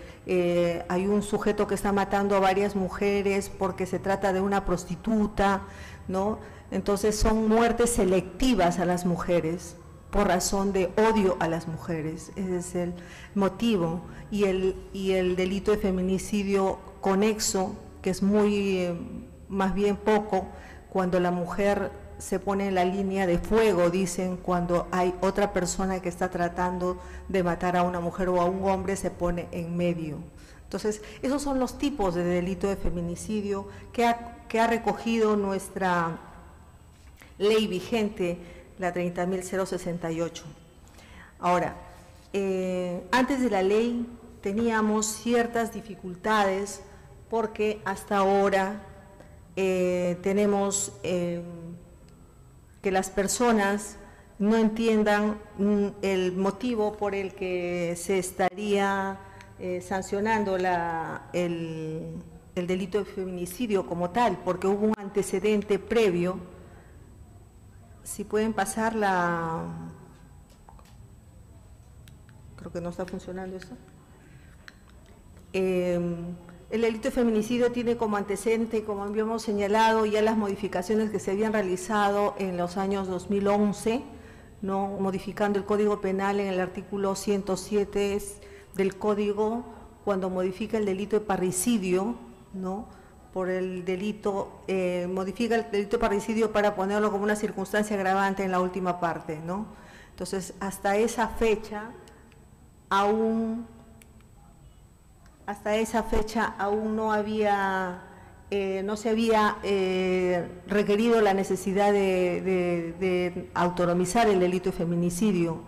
hay un sujeto que está matando a varias mujeres porque se trata de una prostituta, ¿no? Entonces son muertes selectivas a las mujeres por razón de odio a las mujeres. Ese es el motivo. Y el delito de feminicidio conexo, que es más bien poco, cuando la mujer se pone en la línea de fuego, dicen, cuando hay otra persona que está tratando de matar a una mujer o a un hombre, se pone en medio. Entonces, esos son los tipos de delito de feminicidio que ha recogido nuestra ley vigente, la 30.068. Ahora, antes de la ley teníamos ciertas dificultades porque hasta ahora tenemos que las personas no entiendan el motivo por el que se estaría sancionando el delito de feminicidio como tal, porque hubo un antecedente previo. Si pueden pasar creo que no está funcionando esto. El delito de feminicidio tiene como antecedente, como habíamos señalado, ya las modificaciones que se habían realizado en los años 2011, ¿no? Modificando el Código Penal en el artículo 107 del Código, cuando modifica el delito de parricidio, ¿no? Por el delito, modifica el delito de parricidio para ponerlo como una circunstancia agravante en la última parte, ¿no? Entonces, hasta esa fecha aún no había, no se había requerido la necesidad de autonomizar el delito de feminicidio,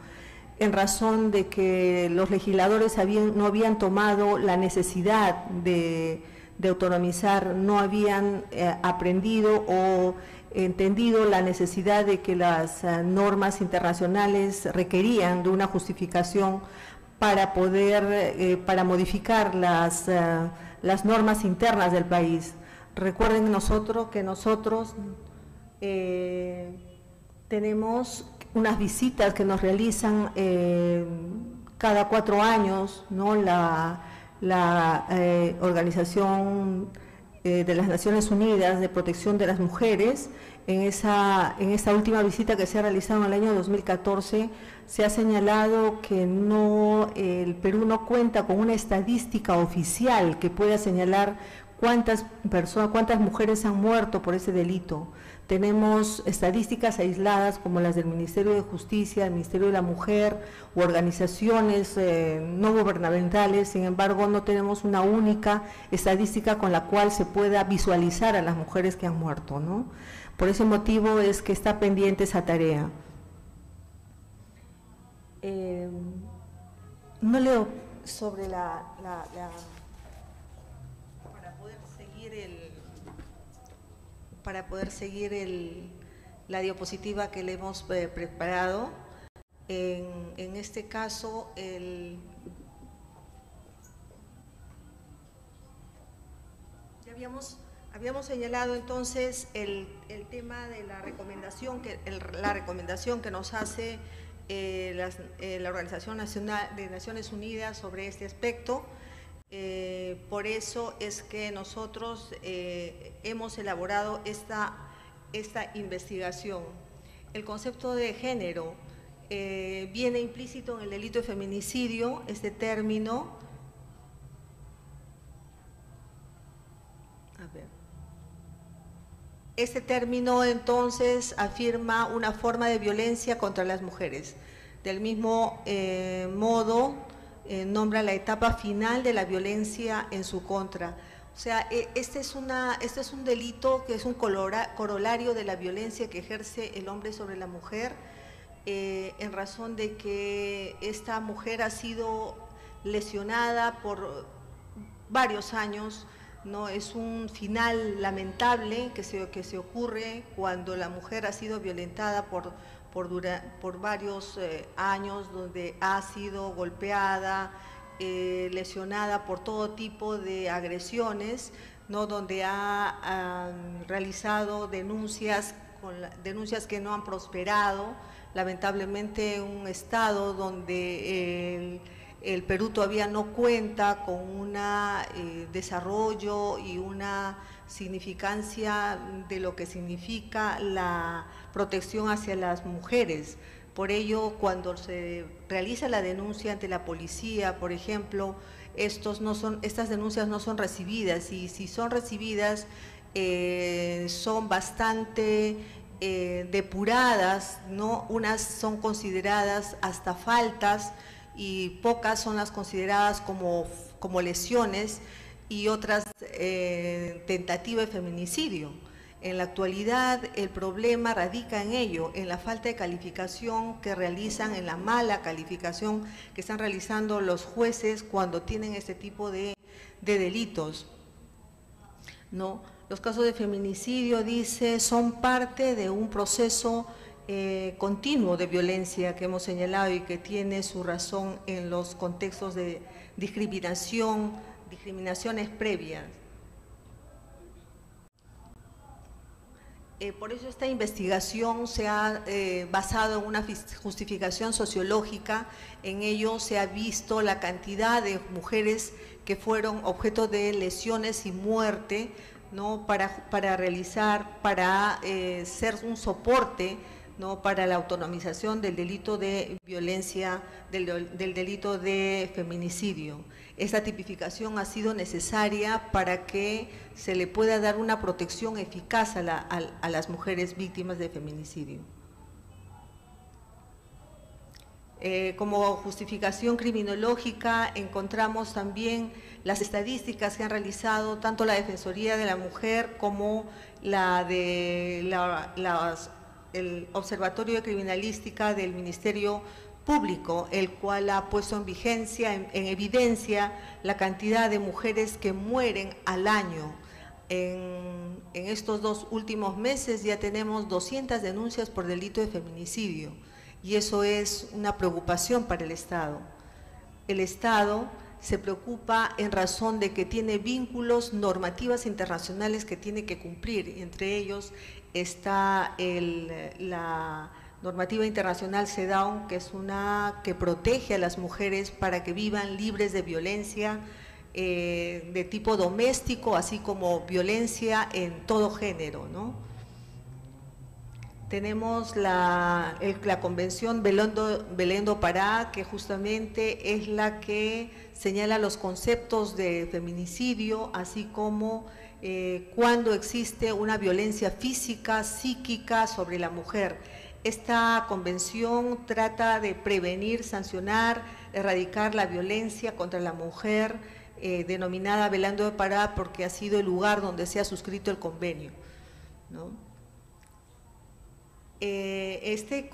en razón de que los legisladores no habían tomado la necesidad de autonomizar, no habían aprendido o entendido la necesidad de que las normas internacionales requerían de una justificación para poder, para modificar las normas internas del país. Recuerden que nosotros tenemos unas visitas que nos realizan cada 4 años, ¿no? La Organización de las Naciones Unidas de Protección de las Mujeres. En esta última visita que se ha realizado en el año 2014, se ha señalado que el Perú no cuenta con una estadística oficial que pueda señalar cuántas mujeres han muerto por ese delito. Tenemos estadísticas aisladas como las del Ministerio de Justicia, el Ministerio de la Mujer u organizaciones no gubernamentales. Sin embargo, no tenemos una única estadística con la cual se pueda visualizar a las mujeres que han muerto, ¿no? Por ese motivo es que está pendiente esa tarea. No leo sobre para poder seguir la diapositiva que le hemos preparado. En este caso, ya habíamos señalado entonces el tema de la recomendación que nos hace la Organización Nacional de Naciones Unidas sobre este aspecto. Por eso es que nosotros hemos elaborado esta investigación. El concepto de género viene implícito en el delito de feminicidio. Este término, entonces afirma una forma de violencia contra las mujeres. Del mismo modo, nombra la etapa final de la violencia en su contra. O sea, este es un delito que es un corolario de la violencia que ejerce el hombre sobre la mujer, en razón de que esta mujer ha sido lesionada por varios años, ¿no? Es un final lamentable que se ocurre cuando la mujer ha sido violentada por varios años, donde ha sido golpeada, lesionada por todo tipo de agresiones, ¿no? Donde ha realizado denuncias que no han prosperado, lamentablemente en un estado donde el Perú todavía no cuenta con un desarrollo y una significancia de lo que significa la protección hacia las mujeres. Por ello, cuando se realiza la denuncia ante la policía, por ejemplo, estas denuncias no son recibidas, y si son recibidas son bastante depuradas, ¿no? Unas son consideradas hasta faltas y pocas son las consideradas como lesiones, y otras tentativa de feminicidio. En la actualidad el problema radica en ello, en la falta de calificación que realizan, en la mala calificación que están realizando los jueces cuando tienen este tipo de delitos, ¿no? Los casos de feminicidio, dice, son parte de un proceso continuo de violencia que hemos señalado y que tiene su razón en los contextos de discriminaciones previas. Por eso esta investigación se ha basado en una justificación sociológica. En ello se ha visto la cantidad de mujeres que fueron objeto de lesiones y muerte, ¿no? para ser un soporte, ¿no? para la autonomización del delito de violencia, del delito de feminicidio. Esta tipificación ha sido necesaria para que se le pueda dar una protección eficaz a las mujeres víctimas de feminicidio. Como justificación criminológica encontramos también las estadísticas que han realizado tanto la Defensoría de la Mujer como el Observatorio de Criminalística del Ministerio Público, el cual ha puesto en vigencia, en evidencia, la cantidad de mujeres que mueren al año. En estos 2 últimos meses ya tenemos 200 denuncias por delito de feminicidio, y eso es una preocupación para el Estado. El Estado se preocupa en razón de que tiene vínculos, normativas internacionales que tiene que cumplir, entre ellos está la normativa internacional CEDAW, que es una que protege a las mujeres para que vivan libres de violencia de tipo doméstico, así como violencia en todo género, ¿no? Tenemos la Convención Belén do Pará, que justamente es la que señala los conceptos de feminicidio, así como cuando existe una violencia física, psíquica sobre la mujer. Esta convención trata de prevenir, sancionar, erradicar la violencia contra la mujer, denominada Belén do Pará porque ha sido el lugar donde se ha suscrito el convenio, ¿no? Este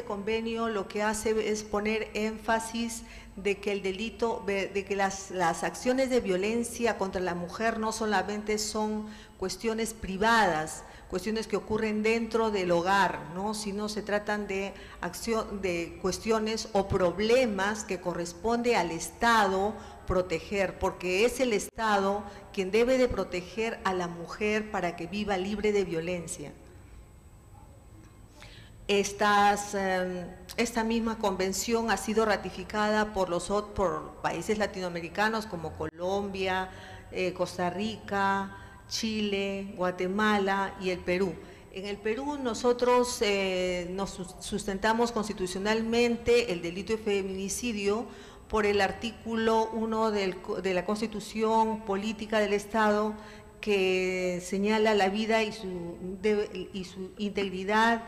convenio lo que hace es poner énfasis de que el delito, de que las acciones de violencia contra la mujer no solamente son cuestiones privadas, cuestiones que ocurren dentro del hogar, ¿no? Sino se tratan de cuestiones o problemas que corresponde al Estado proteger, porque es el Estado quien debe de proteger a la mujer para que viva libre de violencia. Esta misma convención ha sido ratificada por países latinoamericanos como Colombia, Costa Rica, Chile, Guatemala y el Perú. En el Perú nosotros nos sustentamos constitucionalmente el delito de feminicidio por el artículo 1 de la Constitución Política del Estado, que señala la vida y su integridad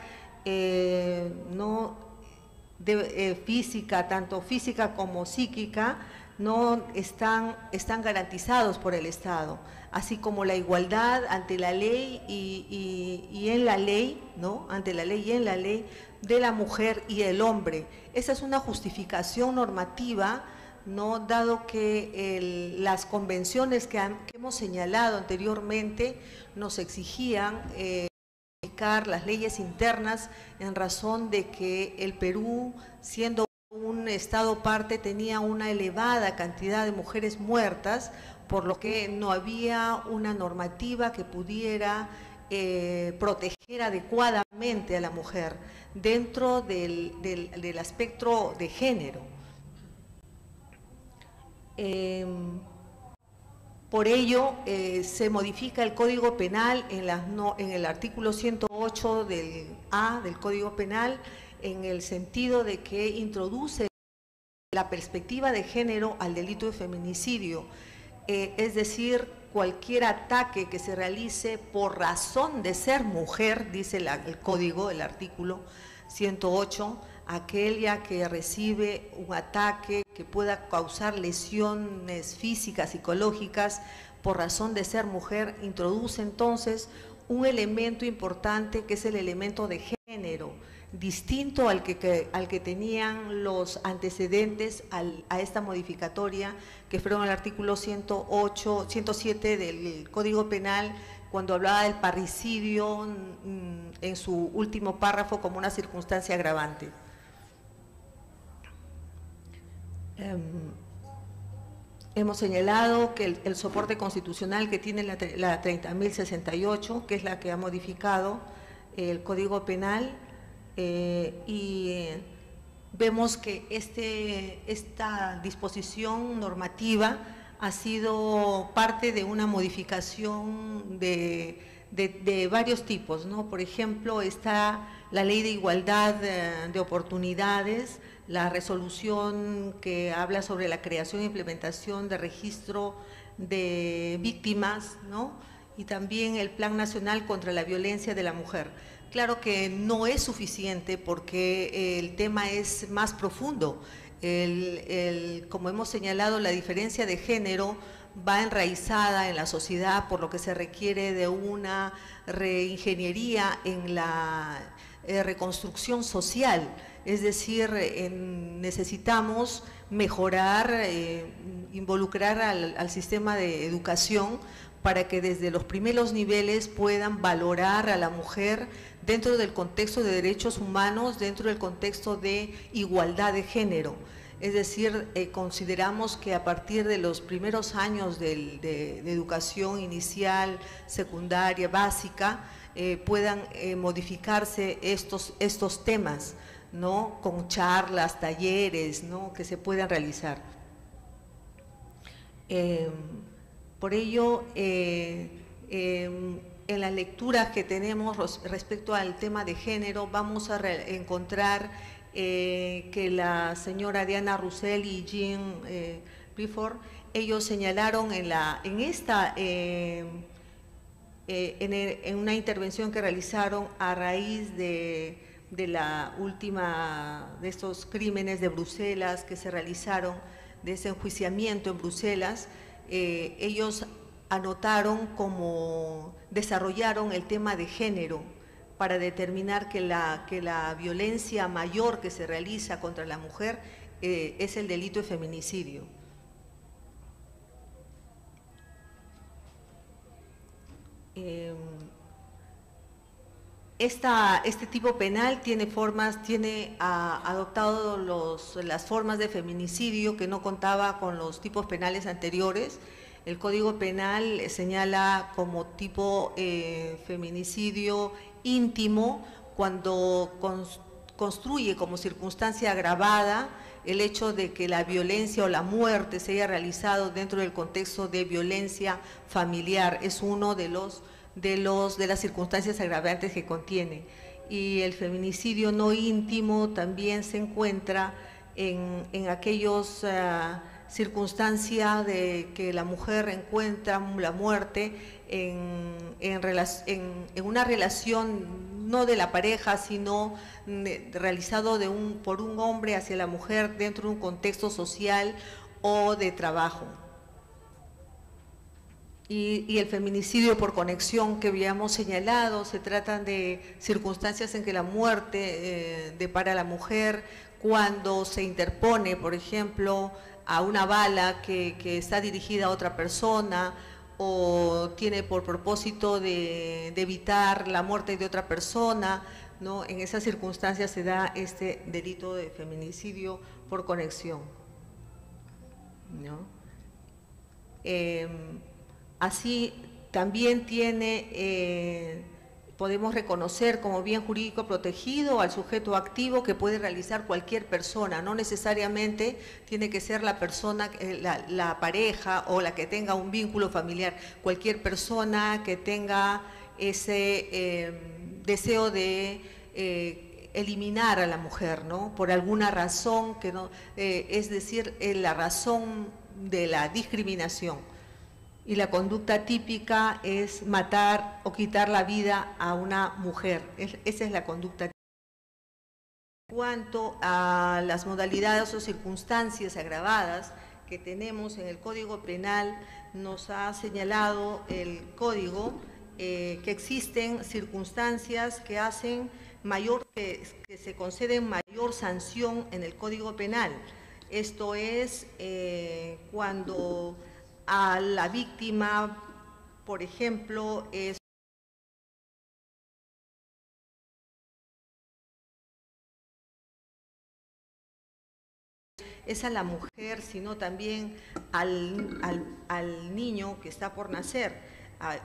física, tanto física como psíquica, no están garantizados por el Estado, así como la igualdad ante la ley y en la ley, ¿no? Ante la ley y en la ley de la mujer y el hombre. Esa es una justificación normativa, ¿no? Dado que las convenciones que hemos señalado anteriormente nos exigían las leyes internas en razón de que el Perú, siendo un Estado parte, tenía una elevada cantidad de mujeres muertas, por lo que no había una normativa que pudiera proteger adecuadamente a la mujer dentro del espectro de género. Por ello, se modifica el Código Penal en el artículo 108 del Código Penal, en el sentido de que introduce la perspectiva de género al delito de feminicidio, es decir, cualquier ataque que se realice por razón de ser mujer, dice el Código, el artículo 108, aquella que recibe un ataque que pueda causar lesiones físicas, psicológicas, por razón de ser mujer, introduce entonces un elemento importante que es el elemento de género, distinto al que tenían los antecedentes a esta modificatoria, que fueron el artículo 107 del Código Penal, cuando hablaba del parricidio en su último párrafo como una circunstancia agravante. Hemos señalado que el soporte constitucional que tiene la 30.068, que es la que ha modificado el Código Penal, y vemos que esta disposición normativa ha sido parte de una modificación de varios tipos, ¿no? Por ejemplo, está la Ley de Igualdad de Oportunidades, la resolución que habla sobre la creación e implementación de registro de víctimas, ¿no? Y también el Plan Nacional contra la Violencia de la Mujer. Claro que no es suficiente porque el tema es más profundo. Como hemos señalado, la diferencia de género va enraizada en la sociedad, por lo que se requiere de una reingeniería en la reconstrucción social. Es decir, necesitamos mejorar, involucrar al sistema de educación para que desde los primeros niveles puedan valorar a la mujer dentro del contexto de derechos humanos, dentro del contexto de igualdad de género. Es decir, consideramos que a partir de los primeros años de educación inicial, secundaria, básica, puedan modificarse estos temas, ¿no? Con charlas, talleres, ¿no? Que se puedan realizar. Por ello, en las lecturas que tenemos respecto al tema de género, vamos a encontrar que la señora Diana Roussel y Jean Brifford, ellos señalaron en una intervención que realizaron a raíz de estos crímenes de Bruselas que se realizaron, de ese enjuiciamiento en Bruselas, ellos desarrollaron el tema de género para determinar que la violencia mayor que se realiza contra la mujer es el delito de feminicidio. Este tipo penal ha adoptado las formas de feminicidio que no contaba con los tipos penales anteriores. El Código Penal señala como tipo feminicidio íntimo cuando construye como circunstancia agravada el hecho de que la violencia o la muerte se haya realizado dentro del contexto de violencia familiar. Es uno de las circunstancias agravantes que contiene. Y el feminicidio no íntimo también se encuentra en aquellos circunstancias de que la mujer encuentra la muerte en una relación no de la pareja, sino realizado por un hombre hacia la mujer dentro de un contexto social o de trabajo. Y el feminicidio por conexión que habíamos señalado, se tratan de circunstancias en que la muerte depara a la mujer cuando se interpone, por ejemplo, a una bala que está dirigida a otra persona o tiene por propósito de evitar la muerte de otra persona, ¿no? En esas circunstancias se da este delito de feminicidio por conexión, ¿no? Así también podemos reconocer como bien jurídico protegido al sujeto activo que puede realizar cualquier persona, no necesariamente tiene que ser la persona, la pareja o la que tenga un vínculo familiar, cualquier persona que tenga ese deseo de eliminar a la mujer, ¿no? Por alguna razón, es decir, la razón de la discriminación. Y la conducta típica es matar o quitar la vida a una mujer. Esa es la conducta típica. En cuanto a las modalidades o circunstancias agravadas que tenemos en el Código Penal, nos ha señalado el Código que existen circunstancias que hacen que se conceden mayor sanción en el Código Penal. Esto es cuando a la víctima, por ejemplo, es es a la mujer, sino también al niño que está por nacer.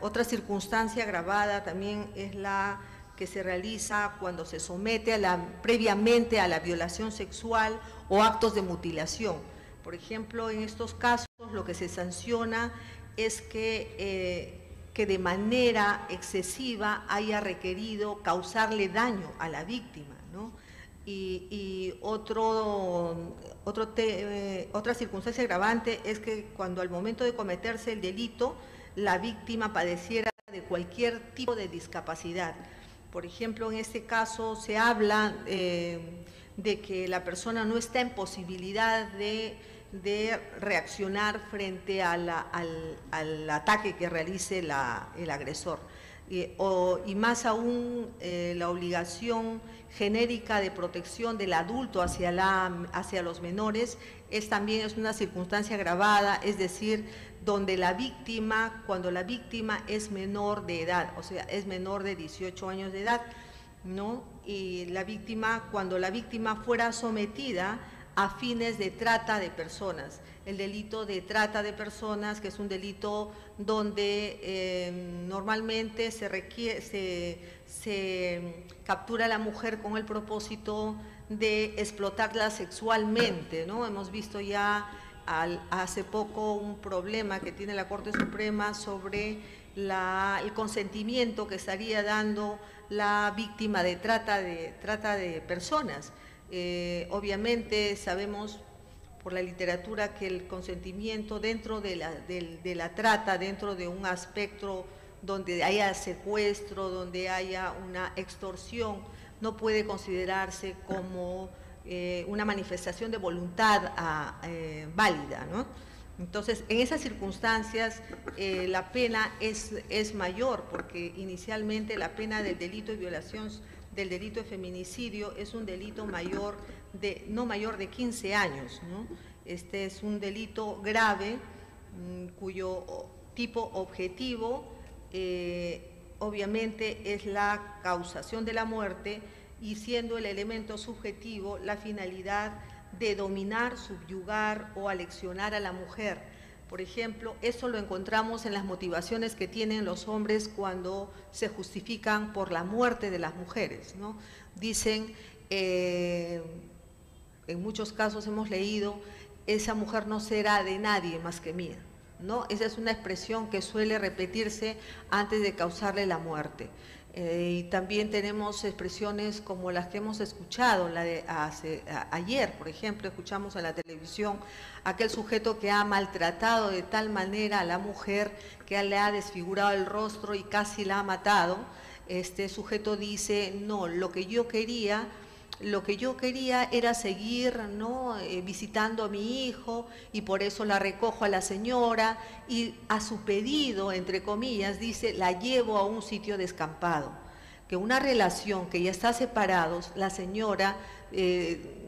Otra circunstancia agravada también es la que se realiza cuando se somete previamente a la violación sexual o actos de mutilación. Por ejemplo, en estos casos lo que se sanciona es que de manera excesiva haya requerido causarle daño a la víctima, ¿no? Y otra circunstancia agravante es que cuando al momento de cometerse el delito, la víctima padeciera de cualquier tipo de discapacidad. Por ejemplo, en este caso se habla de que la persona no está en posibilidad de reaccionar frente al ataque que realice el agresor. Y más aún la obligación genérica de protección del adulto hacia los menores también es una circunstancia agravada, es decir, donde cuando la víctima es menor de edad, o sea, es menor de 18 años de edad, ¿no? Y cuando la víctima fuera sometida a fines de trata de personas. El delito de trata de personas, que es un delito donde normalmente se captura a la mujer con el propósito de explotarla sexualmente, ¿no? Hemos visto ya hace poco un problema que tiene la Corte Suprema sobre el consentimiento que estaría dando la víctima de trata de personas. Obviamente sabemos por la literatura que el consentimiento dentro de la trata, dentro de un aspecto donde haya secuestro, donde haya una extorsión, no puede considerarse como una manifestación de voluntad válida, ¿no? Entonces, en esas circunstancias la pena es mayor, porque inicialmente la pena del delito de violación, del delito de feminicidio, es un delito no mayor de 15 años, ¿no? Este es un delito grave cuyo tipo objetivo obviamente es la causación de la muerte, y siendo el elemento subjetivo la finalidad de dominar, subyugar o aleccionar a la mujer. Por ejemplo, eso lo encontramos en las motivaciones que tienen los hombres cuando se justifican por la muerte de las mujeres, ¿no? Dicen, en muchos casos hemos leído, esa mujer no será de nadie más que mía, ¿no? Esa es una expresión que suele repetirse antes de causarle la muerte. Y también tenemos expresiones como las que hemos escuchado, ayer, por ejemplo, escuchamos en la televisión aquel sujeto que ha maltratado de tal manera a la mujer que le ha desfigurado el rostro y casi la ha matado. Este sujeto dice, no, lo que yo quería era seguir, ¿no?, visitando a mi hijo, y por eso la recojo a la señora y a su pedido, entre comillas, dice, la llevo a un sitio descampado. Que una relación que ya está separados, la señora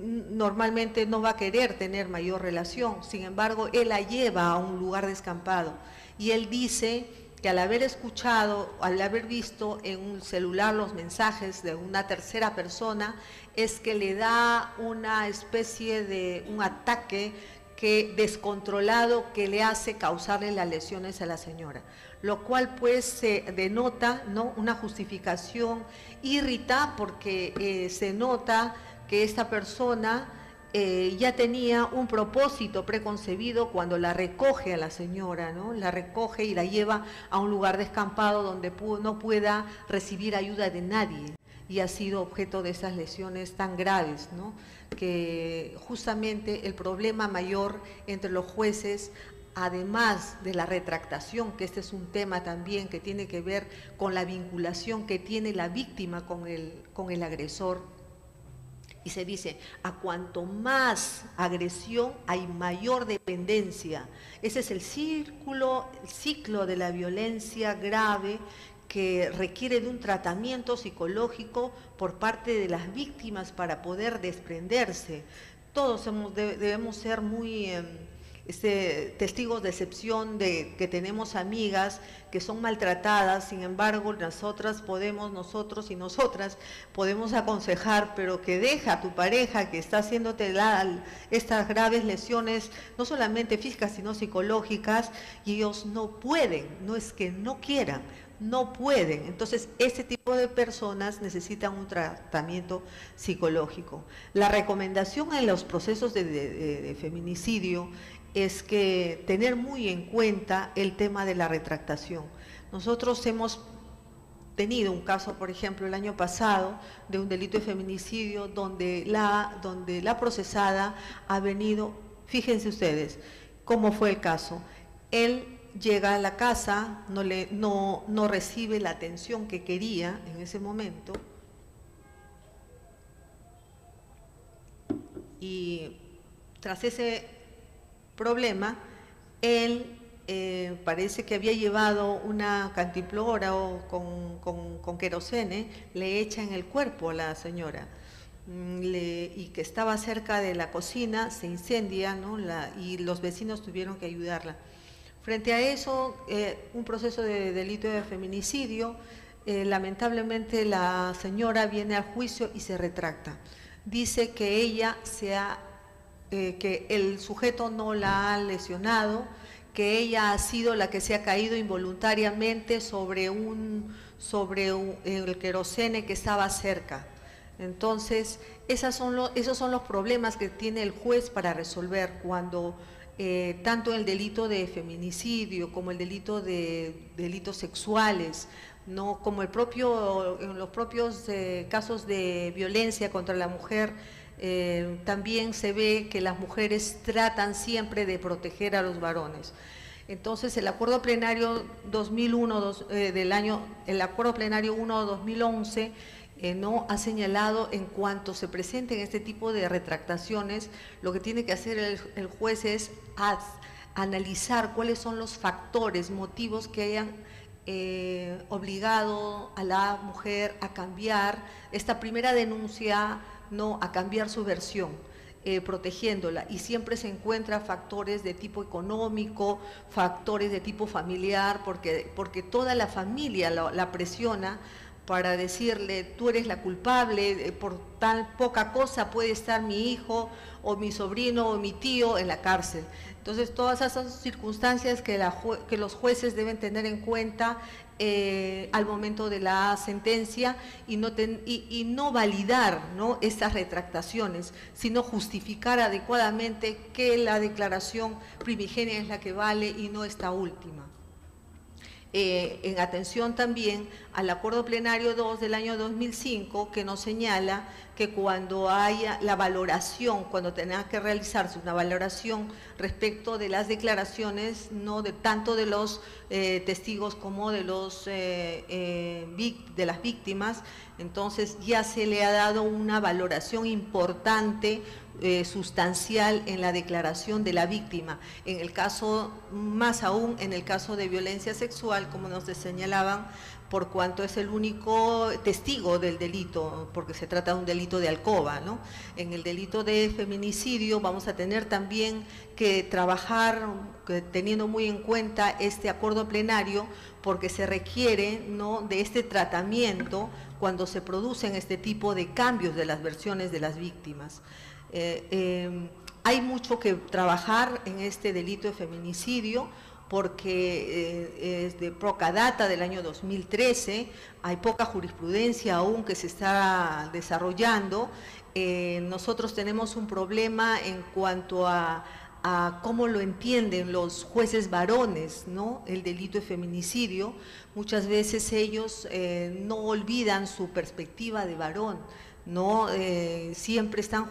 normalmente no va a querer tener mayor relación, sin embargo, él la lleva a un lugar descampado, y él dice que al haber escuchado, al haber visto en un celular los mensajes de una tercera persona, es que le da una especie de un ataque descontrolado que le hace causarle las lesiones a la señora, lo cual pues se denota, ¿no?, una justificación, irrita porque se nota que esta persona ya tenía un propósito preconcebido cuando la recoge a la señora, ¿no? La recoge y la lleva a un lugar descampado donde no pueda recibir ayuda de nadie, y ha sido objeto de esas lesiones tan graves, ¿no? Que justamente el problema mayor entre los jueces, además de la retractación, que este es un tema también que tiene que ver con la vinculación que tiene la víctima con el agresor. Y se dice, a cuanto más agresión hay mayor dependencia. Ese es el ciclo de la violencia grave que requiere de un tratamiento psicológico por parte de las víctimas para poder desprenderse. Todos debemos ser muy testigos de excepción de que tenemos amigas que son maltratadas, sin embargo nosotros y nosotras podemos aconsejar, pero que deja a tu pareja que está haciéndote estas graves lesiones, no solamente físicas sino psicológicas, y ellos no pueden, no es que no quieran, no pueden. Entonces, este tipo de personas necesitan un tratamiento psicológico. La recomendación en los procesos de feminicidio es que tener muy en cuenta el tema de la retractación. Nosotros hemos tenido un caso, por ejemplo, el año pasado, de un delito de feminicidio donde la procesada ha venido, fíjense ustedes cómo fue el caso. Él llega a la casa, no recibe la atención que quería en ese momento, y tras ese problema, él parece que había llevado una cantimplora o con querosene, le echa en el cuerpo a la señora, y que estaba cerca de la cocina, se incendia, ¿no? Y los vecinos tuvieron que ayudarla. Frente a eso, un proceso de delito de feminicidio, lamentablemente la señora viene al juicio y se retracta. Dice que ella que el sujeto no la ha lesionado, que ella ha sido la que se ha caído involuntariamente sobre el querosene que estaba cerca. Entonces, esos son los problemas que tiene el juez para resolver cuando tanto el delito de feminicidio como el delito de delitos sexuales, ¿no? Como en los propios casos de violencia contra la mujer, también se ve que las mujeres tratan siempre de proteger a los varones. Entonces, el acuerdo plenario 2001 el acuerdo plenario 1/2011 no ha señalado, en cuanto se presenten este tipo de retractaciones, lo que tiene que hacer el juez es analizar cuáles son los factores, motivos que hayan obligado a la mujer a cambiar esta primera denuncia, no a cambiar su versión, protegiéndola, y siempre se encuentran factores de tipo económico, factores de tipo familiar, porque toda la familia la presiona para decirle: tú eres la culpable, por tal poca cosa puede estar mi hijo o mi sobrino o mi tío en la cárcel. Entonces, todas esas circunstancias que los jueces deben tener en cuenta al momento de la sentencia, y no validar, ¿no?, estas retractaciones, sino justificar adecuadamente que la declaración primigenia es la que vale y no esta última. En atención también al acuerdo plenario 2 del año 2005, que nos señala que cuando haya la valoración, cuando tenga que realizarse una valoración respecto de las declaraciones, no de tanto de los testigos como de las víctimas, entonces ya se le ha dado una valoración importante, sustancial, en la declaración de la víctima. En el caso, más aún en el caso de violencia sexual, como nos señalaban, por cuanto es el único testigo del delito, porque se trata de un delito de alcoba, ¿no? En el delito de feminicidio vamos a tener también que trabajar teniendo muy en cuenta este acuerdo plenario, porque se requiere, ¿no?, de este tratamiento cuando se producen este tipo de cambios de las versiones de las víctimas. Hay mucho que trabajar en este delito de feminicidio, porque es de poca data, del año 2013, hay poca jurisprudencia aún que se está desarrollando. Nosotros tenemos un problema en cuanto a cómo lo entienden los jueces varones, ¿no?, el delito de feminicidio. Muchas veces ellos no olvidan su perspectiva de varón, ¿no? Siempre están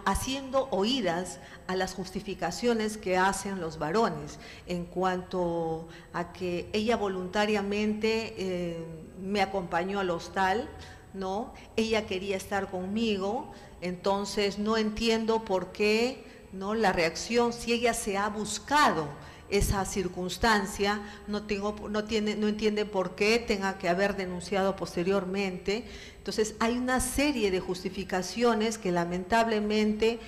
haciendo oídas a las justificaciones que hacen los varones en cuanto a que ella voluntariamente me acompañó al hostal, ¿no? Ella quería estar conmigo, entonces no entiendo por qué, ¿no?, la reacción, si ella se ha buscado esa circunstancia, no entienden por qué tenga que haber denunciado posteriormente. Entonces hay una serie de justificaciones que lamentablemente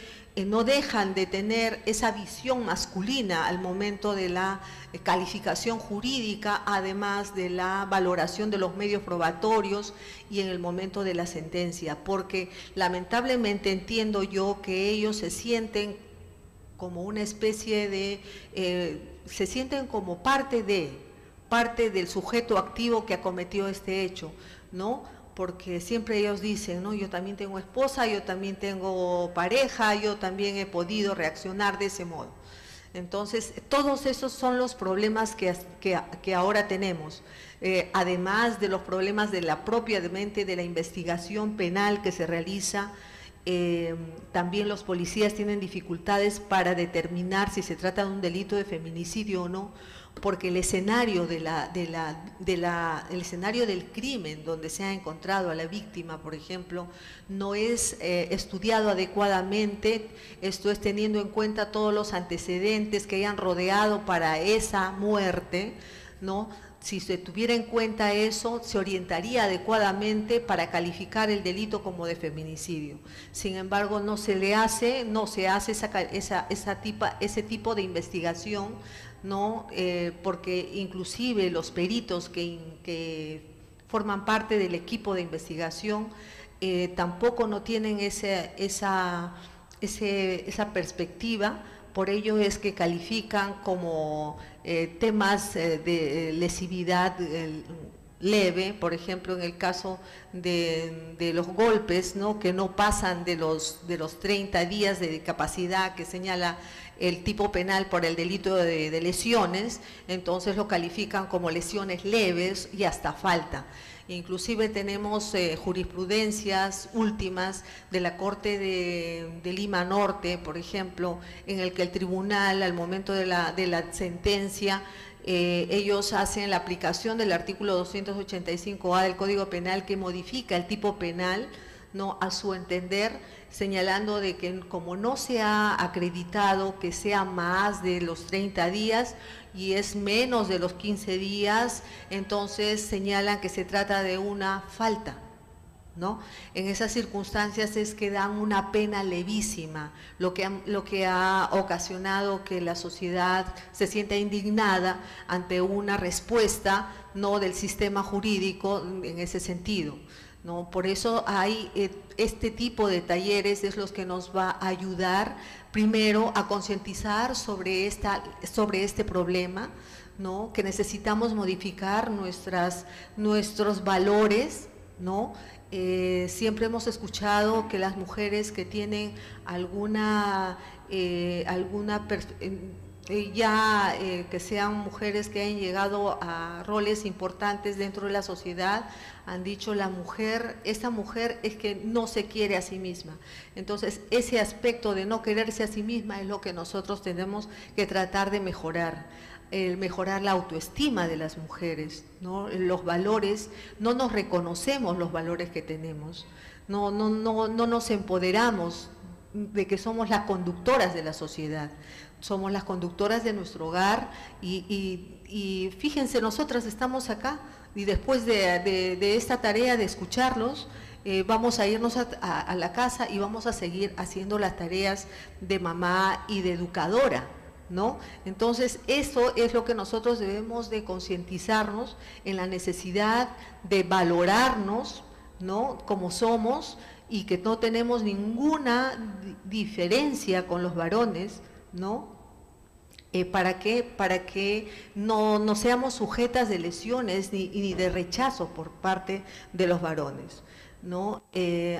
no dejan de tener esa visión masculina al momento de la calificación jurídica, además de la valoración de los medios probatorios y en el momento de la sentencia, porque lamentablemente entiendo yo que ellos se sienten como una especie de, se sienten como parte del sujeto activo que ha cometido este hecho, ¿no? Porque siempre ellos dicen, ¿no? Yo también tengo esposa, yo también tengo pareja, yo también he podido reaccionar de ese modo. Entonces, todos esos son los problemas que ahora tenemos, además de los problemas de la propia mente de la investigación penal que se realiza. También los policías tienen dificultades para determinar si se trata de un delito de feminicidio o no, porque el escenario el escenario del crimen donde se ha encontrado a la víctima, por ejemplo, no es estudiado adecuadamente. Esto es teniendo en cuenta todos los antecedentes que hayan rodeado para esa muerte, ¿no? Si se tuviera en cuenta eso, se orientaría adecuadamente para calificar el delito como de feminicidio. Sin embargo, no se hace ese tipo de investigación, ¿no? Porque inclusive los peritos que forman parte del equipo de investigación tampoco no tienen esa perspectiva. Por ello es que califican como temas de lesividad leve, por ejemplo, en el caso de los golpes, ¿no? Que no pasan de los 30 días de discapacidad que señala el tipo penal por el delito de lesiones, entonces lo califican como lesiones leves y hasta falta. Inclusive tenemos jurisprudencias últimas de la Corte de Lima Norte, por ejemplo, en el que el tribunal al momento de la sentencia, ellos hacen la aplicación del artículo 285A del Código Penal que modifica el tipo penal, ¿no? A su entender, señalando de que como no se ha acreditado que sea más de los 30 días y es menos de los 15 días, entonces señalan que se trata de una falta, ¿no? En esas circunstancias es que dan una pena levísima, lo que ha ocasionado que la sociedad se sienta indignada ante una respuesta, ¿no? Del sistema jurídico en ese sentido, ¿no? Por eso hay este tipo de talleres es los que nos va a ayudar primero a concientizar sobre este problema, ¿no? Que necesitamos modificar nuestros valores, ¿no? Siempre hemos escuchado que las mujeres que tienen que sean mujeres que hayan llegado a roles importantes dentro de la sociedad, han dicho esta mujer es que no se quiere a sí misma. Entonces, ese aspecto de no quererse a sí misma es lo que nosotros tenemos que tratar de mejorar. Mejorar la autoestima de las mujeres, ¿no? Los valores, no nos reconocemos los valores que tenemos, no nos empoderamos de que somos las conductoras de la sociedad, somos las conductoras de nuestro hogar y fíjense, nosotras estamos acá y después de esta tarea de escucharlos, vamos a irnos a la casa y vamos a seguir haciendo las tareas de mamá y de educadora, ¿no? Entonces, eso es lo que nosotros debemos de concientizarnos en la necesidad de valorarnos, ¿no? Como somos y que no tenemos ninguna diferencia con los varones, ¿no? ¿Para que no seamos sujetas de lesiones ni de rechazo por parte de los varones, ¿no?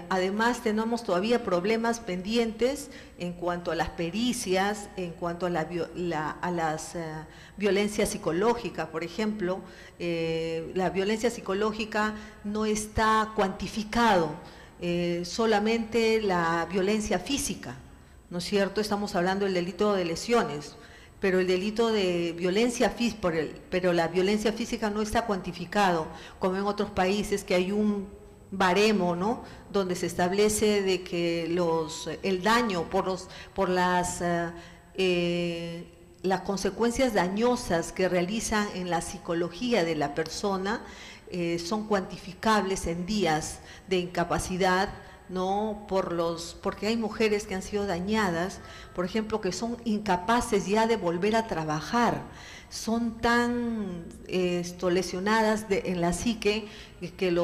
Además tenemos todavía problemas pendientes en cuanto a las pericias, en cuanto a las violencias psicológicas, por ejemplo. La violencia psicológica no está cuantificado, solamente la violencia física, ¿no es cierto? Estamos hablando del delito de lesiones, pero el delito de violencia física, pero la violencia física no está cuantificado, como en otros países que hay un baremo, ¿no? Donde se establece de que el daño por las las consecuencias dañosas que realizan en la psicología de la persona son cuantificables en días de incapacidad, ¿no? Porque hay mujeres que han sido dañadas, por ejemplo, que son incapaces ya de volver a trabajar, son tan lesionadas en la psique que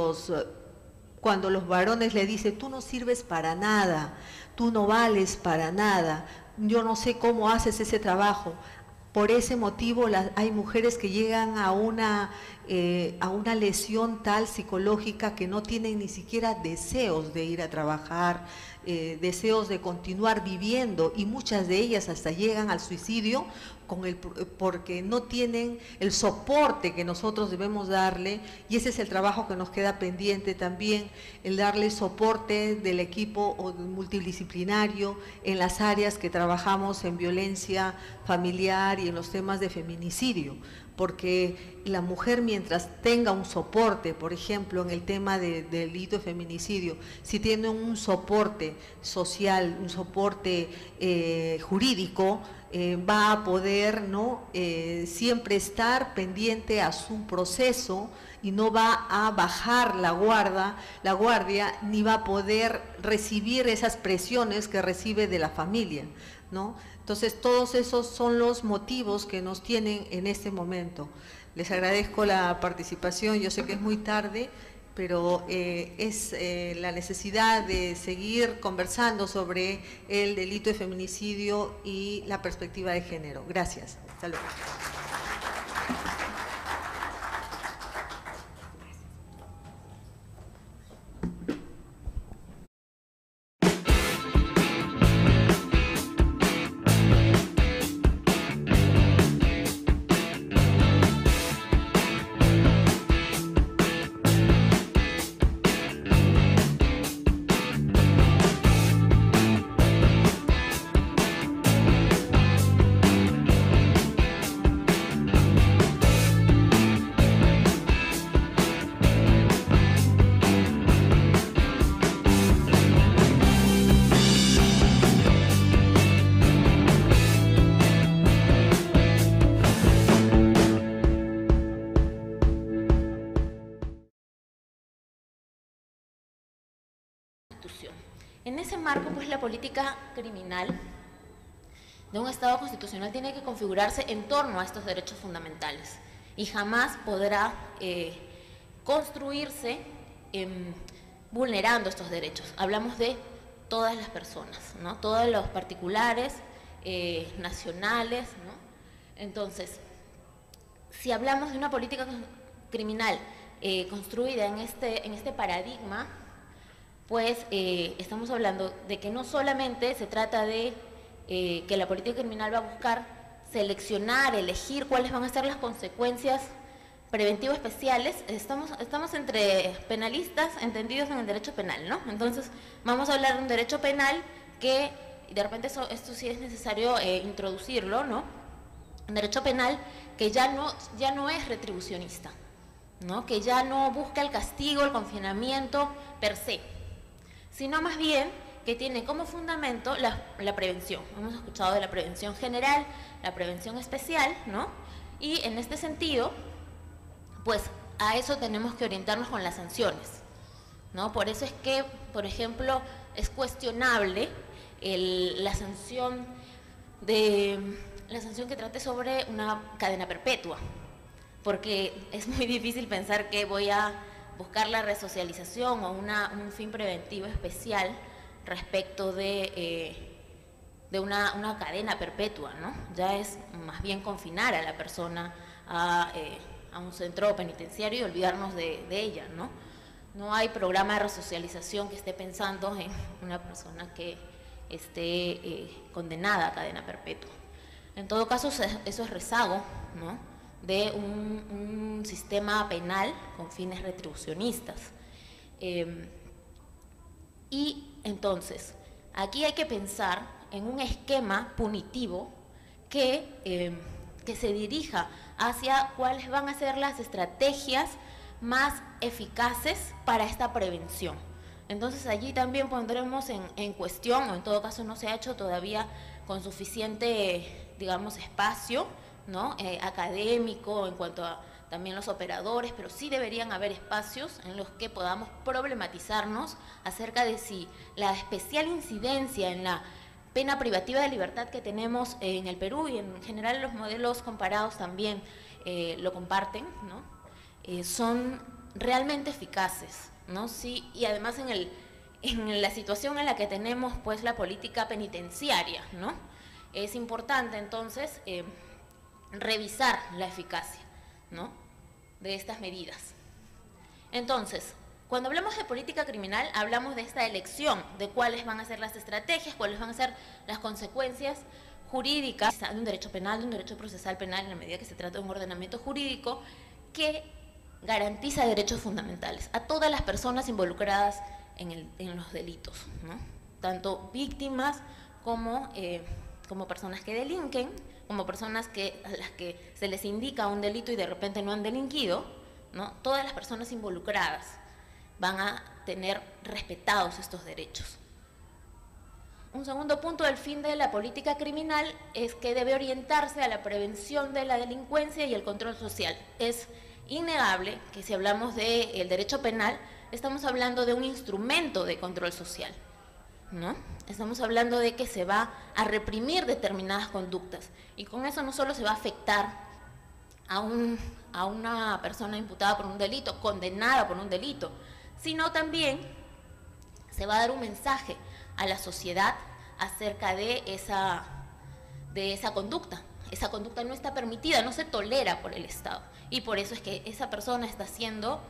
cuando los varones le dicen, tú no sirves para nada, tú no vales para nada, yo no sé cómo haces ese trabajo. Por ese motivo hay mujeres que llegan a una lesión tal psicológica que no tienen ni siquiera deseos de ir a trabajar, deseos de continuar viviendo, y muchas de ellas hasta llegan al suicidio porque no tienen el soporte que nosotros debemos darle, y ese es el trabajo que nos queda pendiente también, el darle soporte del equipo multidisciplinario en las áreas que trabajamos en violencia familiar y en los temas de feminicidio, porque la mujer, mientras tenga un soporte, por ejemplo, en el tema del delito de feminicidio, si tiene un soporte social, un soporte jurídico, va a poder, ¿no?, siempre estar pendiente a su proceso y no va a bajar la guardia, ni va a poder recibir esas presiones que recibe de la familia, ¿no? Entonces, todos esos son los motivos que nos tienen en este momento. Les agradezco la participación, yo sé que es muy tarde, pero es la necesidad de seguir conversando sobre el delito de feminicidio y la perspectiva de género. Gracias. Hasta luego. En ese marco, pues la política criminal de un Estado constitucional tiene que configurarse en torno a estos derechos fundamentales y jamás podrá construirse vulnerando estos derechos. Hablamos de todas las personas, ¿no? Todos los particulares, nacionales, ¿no? Entonces, si hablamos de una política criminal construida en este paradigma, pues estamos hablando de que no solamente se trata de que la política criminal va a buscar seleccionar, elegir cuáles van a ser las consecuencias preventivas especiales. Estamos entre penalistas entendidos en el derecho penal, ¿no? Entonces vamos a hablar de un derecho penal que, de repente esto sí es necesario introducirlo, ¿no? Un derecho penal que ya no es retribucionista, ¿no? Que ya no busca el castigo, el confinamiento per se, sino más bien que tiene como fundamento la prevención. Hemos escuchado de la prevención general, la prevención especial, ¿no? Y en este sentido, pues a eso tenemos que orientarnos con las sanciones, ¿no? Por eso es que, por ejemplo, es cuestionable la sanción que trate sobre una cadena perpetua, porque es muy difícil pensar que voy a buscar la resocialización o un fin preventivo especial respecto de una cadena perpetua, ¿no? Ya es más bien confinar a la persona a un centro penitenciario y olvidarnos de ella, ¿no? No hay programa de resocialización que esté pensando en una persona que esté condenada a cadena perpetua. En todo caso, eso es rezago, ¿no?, de un sistema penal con fines retribucionistas. Y entonces, aquí hay que pensar en un esquema punitivo que se dirija hacia cuáles van a ser las estrategias más eficaces para esta prevención. Entonces allí también pondremos en cuestión, o en todo caso no se ha hecho todavía con suficiente digamos, espacio, ¿no? Académico en cuanto a también los operadores, pero sí deberían haber espacios en los que podamos problematizarnos acerca de si la especial incidencia en la pena privativa de libertad que tenemos en el Perú, y en general los modelos comparados también lo comparten, ¿no? Son realmente eficaces, ¿no? Sí, y además en la situación en la que tenemos pues la política penitenciaria, ¿no? Es importante entonces revisar la eficacia, ¿no?, de estas medidas. Entonces, cuando hablamos de política criminal, hablamos de esta elección de cuáles van a ser las estrategias, cuáles van a ser las consecuencias jurídicas de un derecho penal, de un derecho procesal penal, en la medida que se trata de un ordenamiento jurídico que garantiza derechos fundamentales a todas las personas involucradas en los delitos, ¿no? Tanto víctimas como personas que delinquen, como personas a las que se les indica un delito y de repente no han delinquido, ¿no? Todas las personas involucradas van a tener respetados estos derechos. Un segundo punto del fin de la política criminal es que debe orientarse a la prevención de la delincuencia y el control social. Es innegable que si hablamos del derecho penal, estamos hablando de un instrumento de control social, ¿no? Estamos hablando de que se va a reprimir determinadas conductas y con eso no solo se va a afectar a una persona imputada por un delito, condenada por un delito, sino también se va a dar un mensaje a la sociedad acerca de esa conducta. Esa conducta no está permitida, no se tolera por el Estado y por eso es que esa persona está siendo,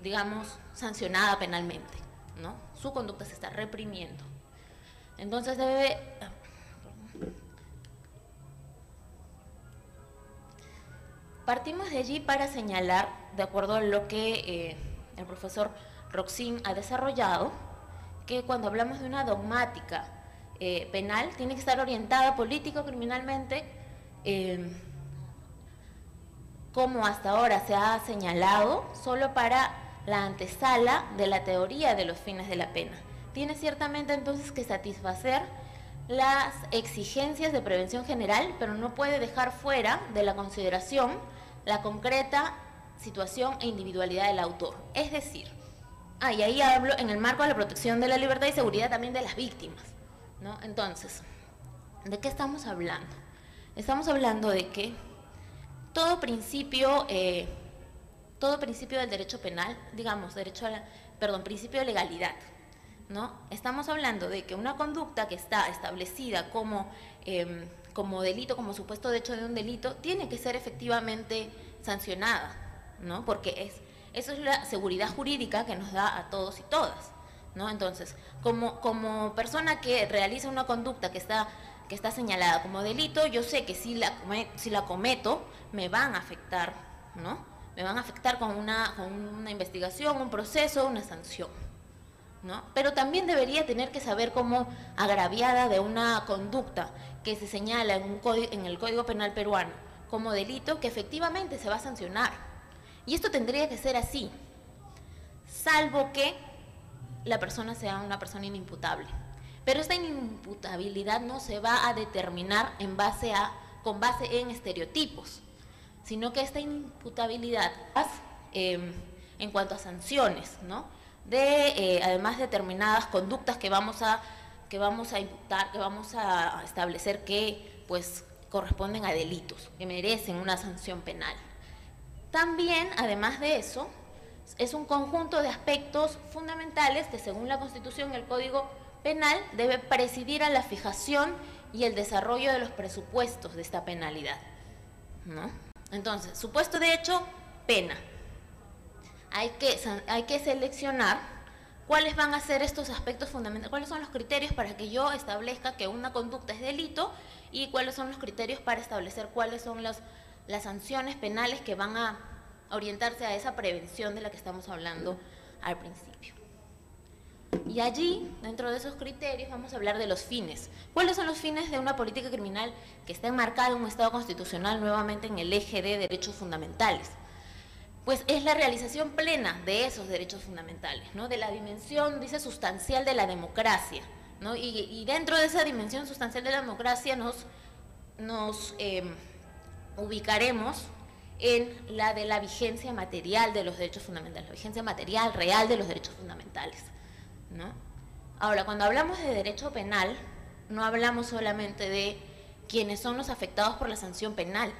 digamos, sancionada penalmente, ¿no? Su conducta se está reprimiendo. Entonces partimos de allí para señalar, de acuerdo a lo que el profesor Roxin ha desarrollado, que cuando hablamos de una dogmática penal tiene que estar orientada político-criminalmente, como hasta ahora se ha señalado, solo para la antesala de la teoría de los fines de la pena. Tiene ciertamente entonces que satisfacer las exigencias de prevención general, pero no puede dejar fuera de la consideración la concreta situación e individualidad del autor. Es decir, y ahí hablo en el marco de la protección de la libertad y seguridad también de las víctimas, ¿no? Entonces, ¿de qué estamos hablando? Estamos hablando de que todo principio del derecho penal, digamos, principio de legalidad, ¿no? Estamos hablando de que una conducta que está establecida como delito, como supuesto hecho de un delito, tiene que ser efectivamente sancionada, ¿no? Porque eso es la seguridad jurídica que nos da a todos y todas, ¿no? Entonces, como persona que realiza una conducta que está señalada como delito, yo sé que si la cometo, me van a afectar, ¿no? Me van a afectar con una investigación, un proceso, una sanción, ¿no? Pero también debería tener que saber cómo agraviada de una conducta que se señala en el Código Penal peruano como delito, que efectivamente se va a sancionar. Y esto tendría que ser así, salvo que la persona sea una persona inimputable. Pero esta inimputabilidad no se va a determinar con base en estereotipos, sino que esta inimputabilidad, en cuanto a sanciones, ¿no?, además determinadas conductas que vamos a imputar, que vamos a establecer que pues corresponden a delitos, que merecen una sanción penal. También, además de eso, es un conjunto de aspectos fundamentales que según la Constitución y el Código Penal debe presidir a la fijación y el desarrollo de los presupuestos de esta penalidad, ¿no? Entonces, supuesto de hecho, pena. Hay que seleccionar cuáles van a ser estos aspectos fundamentales, cuáles son los criterios para que yo establezca que una conducta es delito y cuáles son los criterios para establecer cuáles son las sanciones penales que van a orientarse a esa prevención de la que estamos hablando al principio. Y allí, dentro de esos criterios, vamos a hablar de los fines. ¿Cuáles son los fines de una política criminal que está enmarcada en un Estado constitucional nuevamente en el eje de derechos fundamentales? Pues es la realización plena de esos derechos fundamentales, ¿no? De la dimensión, dice, sustancial de la democracia, ¿no? Y dentro de esa dimensión sustancial de la democracia nos nos ubicaremos en la de la vigencia material de los derechos fundamentales, la vigencia material real de los derechos fundamentales, ¿no? Ahora, cuando hablamos de derecho penal, no hablamos solamente de quienes son los afectados por la sanción penal,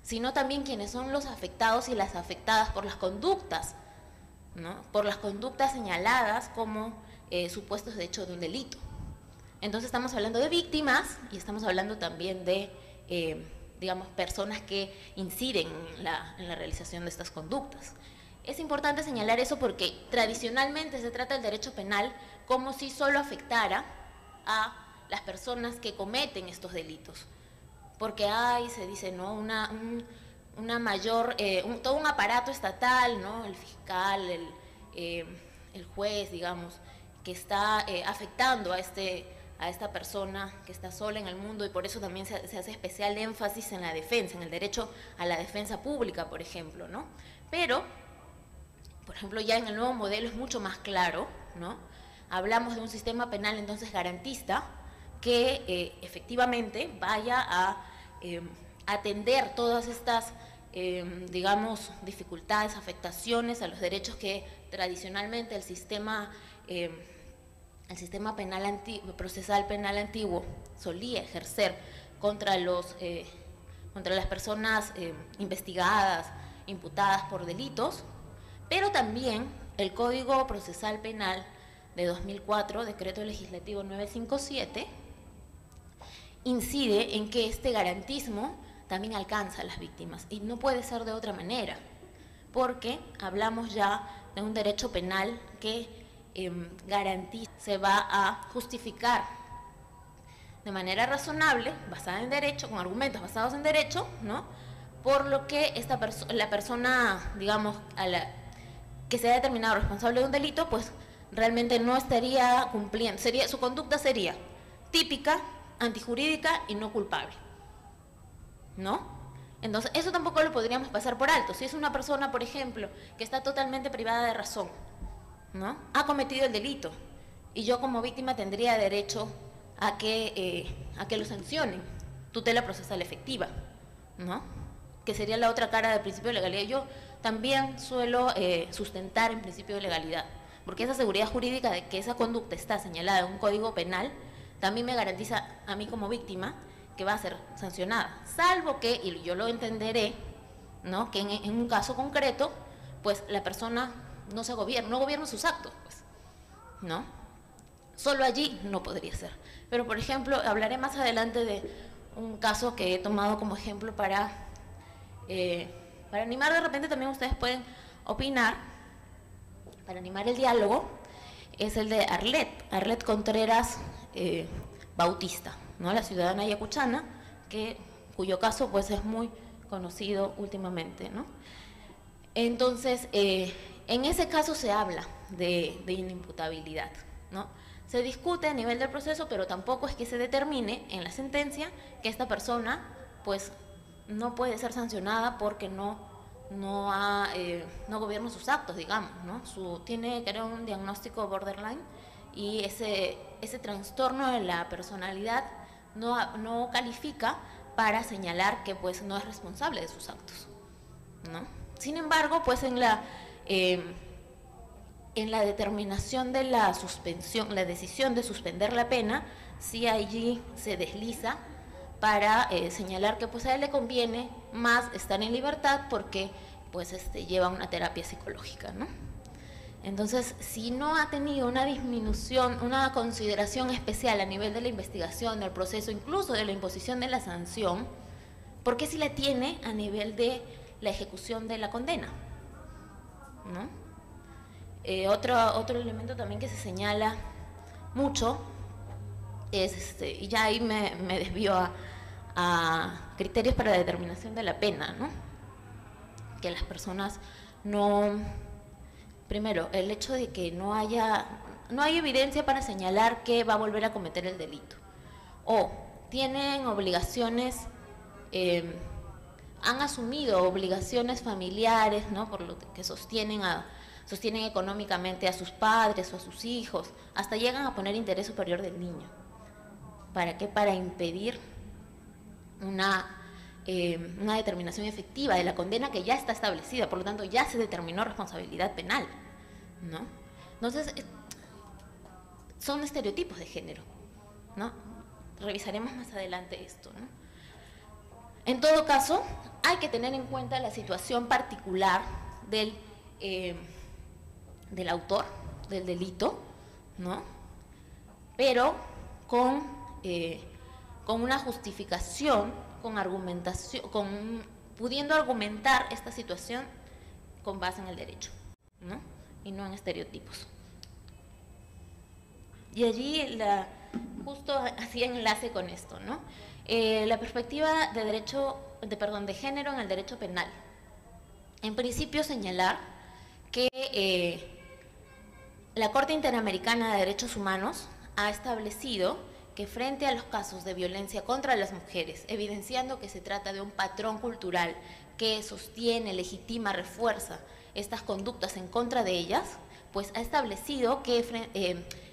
sino también quienes son los afectados y las afectadas por las conductas, ¿no? Por las conductas señaladas como supuestos de hecho de un delito. Entonces estamos hablando de víctimas y estamos hablando también de, digamos, personas que inciden en la realización de estas conductas. Es importante señalar eso porque tradicionalmente se trata del derecho penal como si solo afectara a las personas que cometen estos delitos. Porque hay, se dice, ¿no?, una mayor, todo un aparato estatal, ¿no?, el fiscal, el juez, digamos, que está afectando a esta persona que está sola en el mundo, y por eso también se hace especial énfasis en la defensa, en el derecho a la defensa pública, por ejemplo, ¿no? Pero, por ejemplo, ya en el nuevo modelo es mucho más claro, ¿no? Hablamos de un sistema penal entonces garantista que efectivamente vaya a atender todas estas, digamos, dificultades, afectaciones a los derechos que tradicionalmente el sistema penal procesal penal antiguo solía ejercer contra las personas investigadas, imputadas por delitos, pero también el Código Procesal Penal de 2004, Decreto Legislativo 957, incide en que este garantismo también alcanza a las víctimas, y no puede ser de otra manera, porque hablamos ya de un derecho penal que garantiza, se va a justificar de manera razonable, basada en derecho, con argumentos basados en derecho, ¿no?, por lo que la persona, digamos, que se ha determinado responsable de un delito, pues realmente no estaría cumpliendo, su conducta sería típica, antijurídica y no culpable, ¿no? Entonces, eso tampoco lo podríamos pasar por alto. Si es una persona, por ejemplo, que está totalmente privada de razón, ¿no?, ha cometido el delito, y yo como víctima tendría derecho a que lo sancionen, tutela procesal efectiva, ¿no?, que sería la otra cara del principio de legalidad. Yo también suelo sustentar el principio de legalidad, porque esa seguridad jurídica de que esa conducta está señalada en un código penal también me garantiza a mí como víctima que va a ser sancionada, salvo que, y yo lo entenderé, ¿no?, que en un caso concreto, pues la persona no gobierna sus actos, pues, ¿no? Solo allí no podría ser. Pero, por ejemplo, hablaré más adelante de un caso que he tomado como ejemplo para animar, de repente también ustedes pueden opinar, para animar el diálogo, es el de Arlet Contreras Bautista, ¿no?, la ciudadana ayacuchana, cuyo caso pues es muy conocido últimamente, ¿no? Entonces, en ese caso se habla de inimputabilidad, ¿no? Se discute a nivel del proceso, pero tampoco es que se determine en la sentencia que esta persona pues no puede ser sancionada porque no gobierna sus actos, digamos, ¿no? Tiene, creo, un diagnóstico borderline, y ese trastorno de la personalidad no califica para señalar que pues no es responsable de sus actos, ¿no? Sin embargo, pues en la determinación de la suspensión, la decisión de suspender la pena, sí allí se desliza para señalar que pues a él le conviene más estar en libertad porque pues lleva una terapia psicológica, ¿no? Entonces, si no ha tenido una disminución, una consideración especial a nivel de la investigación, del proceso, incluso de la imposición de la sanción, ¿por qué si la tiene a nivel de la ejecución de la condena, ¿no? Otro elemento también que se señala mucho es, y ya ahí me desvío a criterios para la determinación de la pena, ¿no? Que las personas primero, el hecho de que no hay evidencia para señalar que va a volver a cometer el delito, o tienen obligaciones, han asumido obligaciones familiares, ¿no?, por lo que sostienen económicamente a sus padres o a sus hijos, hasta llegan a poner interés superior del niño. ¿Para qué? Para impedir una determinación efectiva de la condena que ya está establecida, por lo tanto ya se determinó responsabilidad penal, ¿no? Entonces, son estereotipos de género, ¿no? Revisaremos más adelante esto, ¿no? En todo caso, hay que tener en cuenta la situación particular del autor del delito, ¿no? Pero con una justificación, con argumentación, pudiendo argumentar esta situación con base en el derecho, ¿no? Y no en estereotipos. Y allí justo hacía enlace con esto, ¿no? La perspectiva de género en el derecho penal. En principio, señalar que la Corte Interamericana de Derechos Humanos ha establecido que frente a los casos de violencia contra las mujeres, evidenciando que se trata de un patrón cultural que sostiene, legitima, refuerza estas conductas en contra de ellas, pues ha establecido que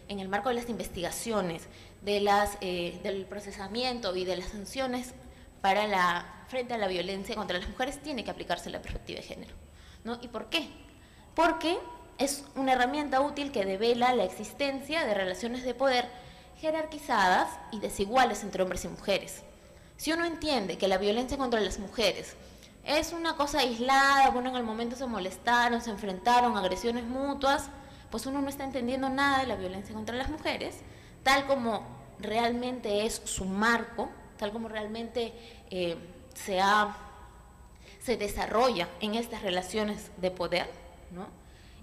en el marco de las investigaciones, del procesamiento y de las sanciones frente a la violencia contra las mujeres, tiene que aplicarse la perspectiva de género, ¿no? ¿Y por qué? Porque es una herramienta útil que devela la existencia de relaciones de poder jerarquizadas y desiguales entre hombres y mujeres. Si uno entiende que la violencia contra las mujeres es una cosa aislada, bueno, en el momento se molestaron, se enfrentaron, agresiones mutuas, pues uno no está entendiendo nada de la violencia contra las mujeres, tal como realmente es su marco, tal como realmente se desarrolla en estas relaciones de poder, ¿no?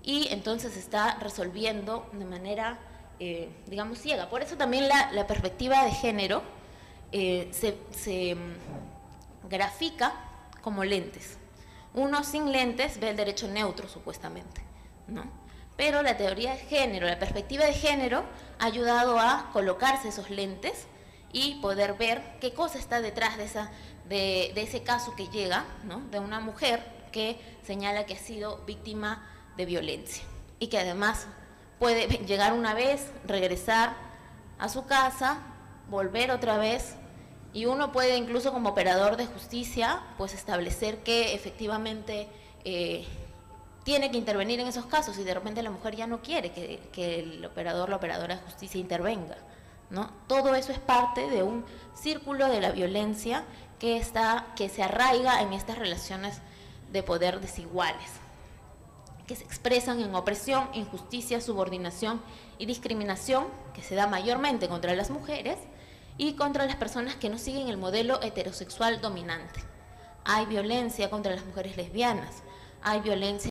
Y entonces se está resolviendo de manera, digamos, ciega. Por eso también la perspectiva de género se grafica como lentes. Uno sin lentes ve el derecho neutro, supuestamente, ¿no? Pero la teoría de género, la perspectiva de género, ha ayudado a colocarse esos lentes y poder ver qué cosa está detrás de ese caso que llega, ¿no? De una mujer que señala que ha sido víctima de violencia y que además puede llegar una vez, regresar a su casa, volver otra vez, y uno puede incluso como operador de justicia pues establecer que efectivamente tiene que intervenir en esos casos, y de repente la mujer ya no quiere que el operador, la operadora de justicia intervenga, ¿no? Todo eso es parte de un círculo de la violencia que se arraiga en estas relaciones de poder desiguales, que se expresan en opresión, injusticia, subordinación y discriminación, que se da mayormente contra las mujeres y contra las personas que no siguen el modelo heterosexual dominante. Hay violencia contra las mujeres lesbianas, hay violencia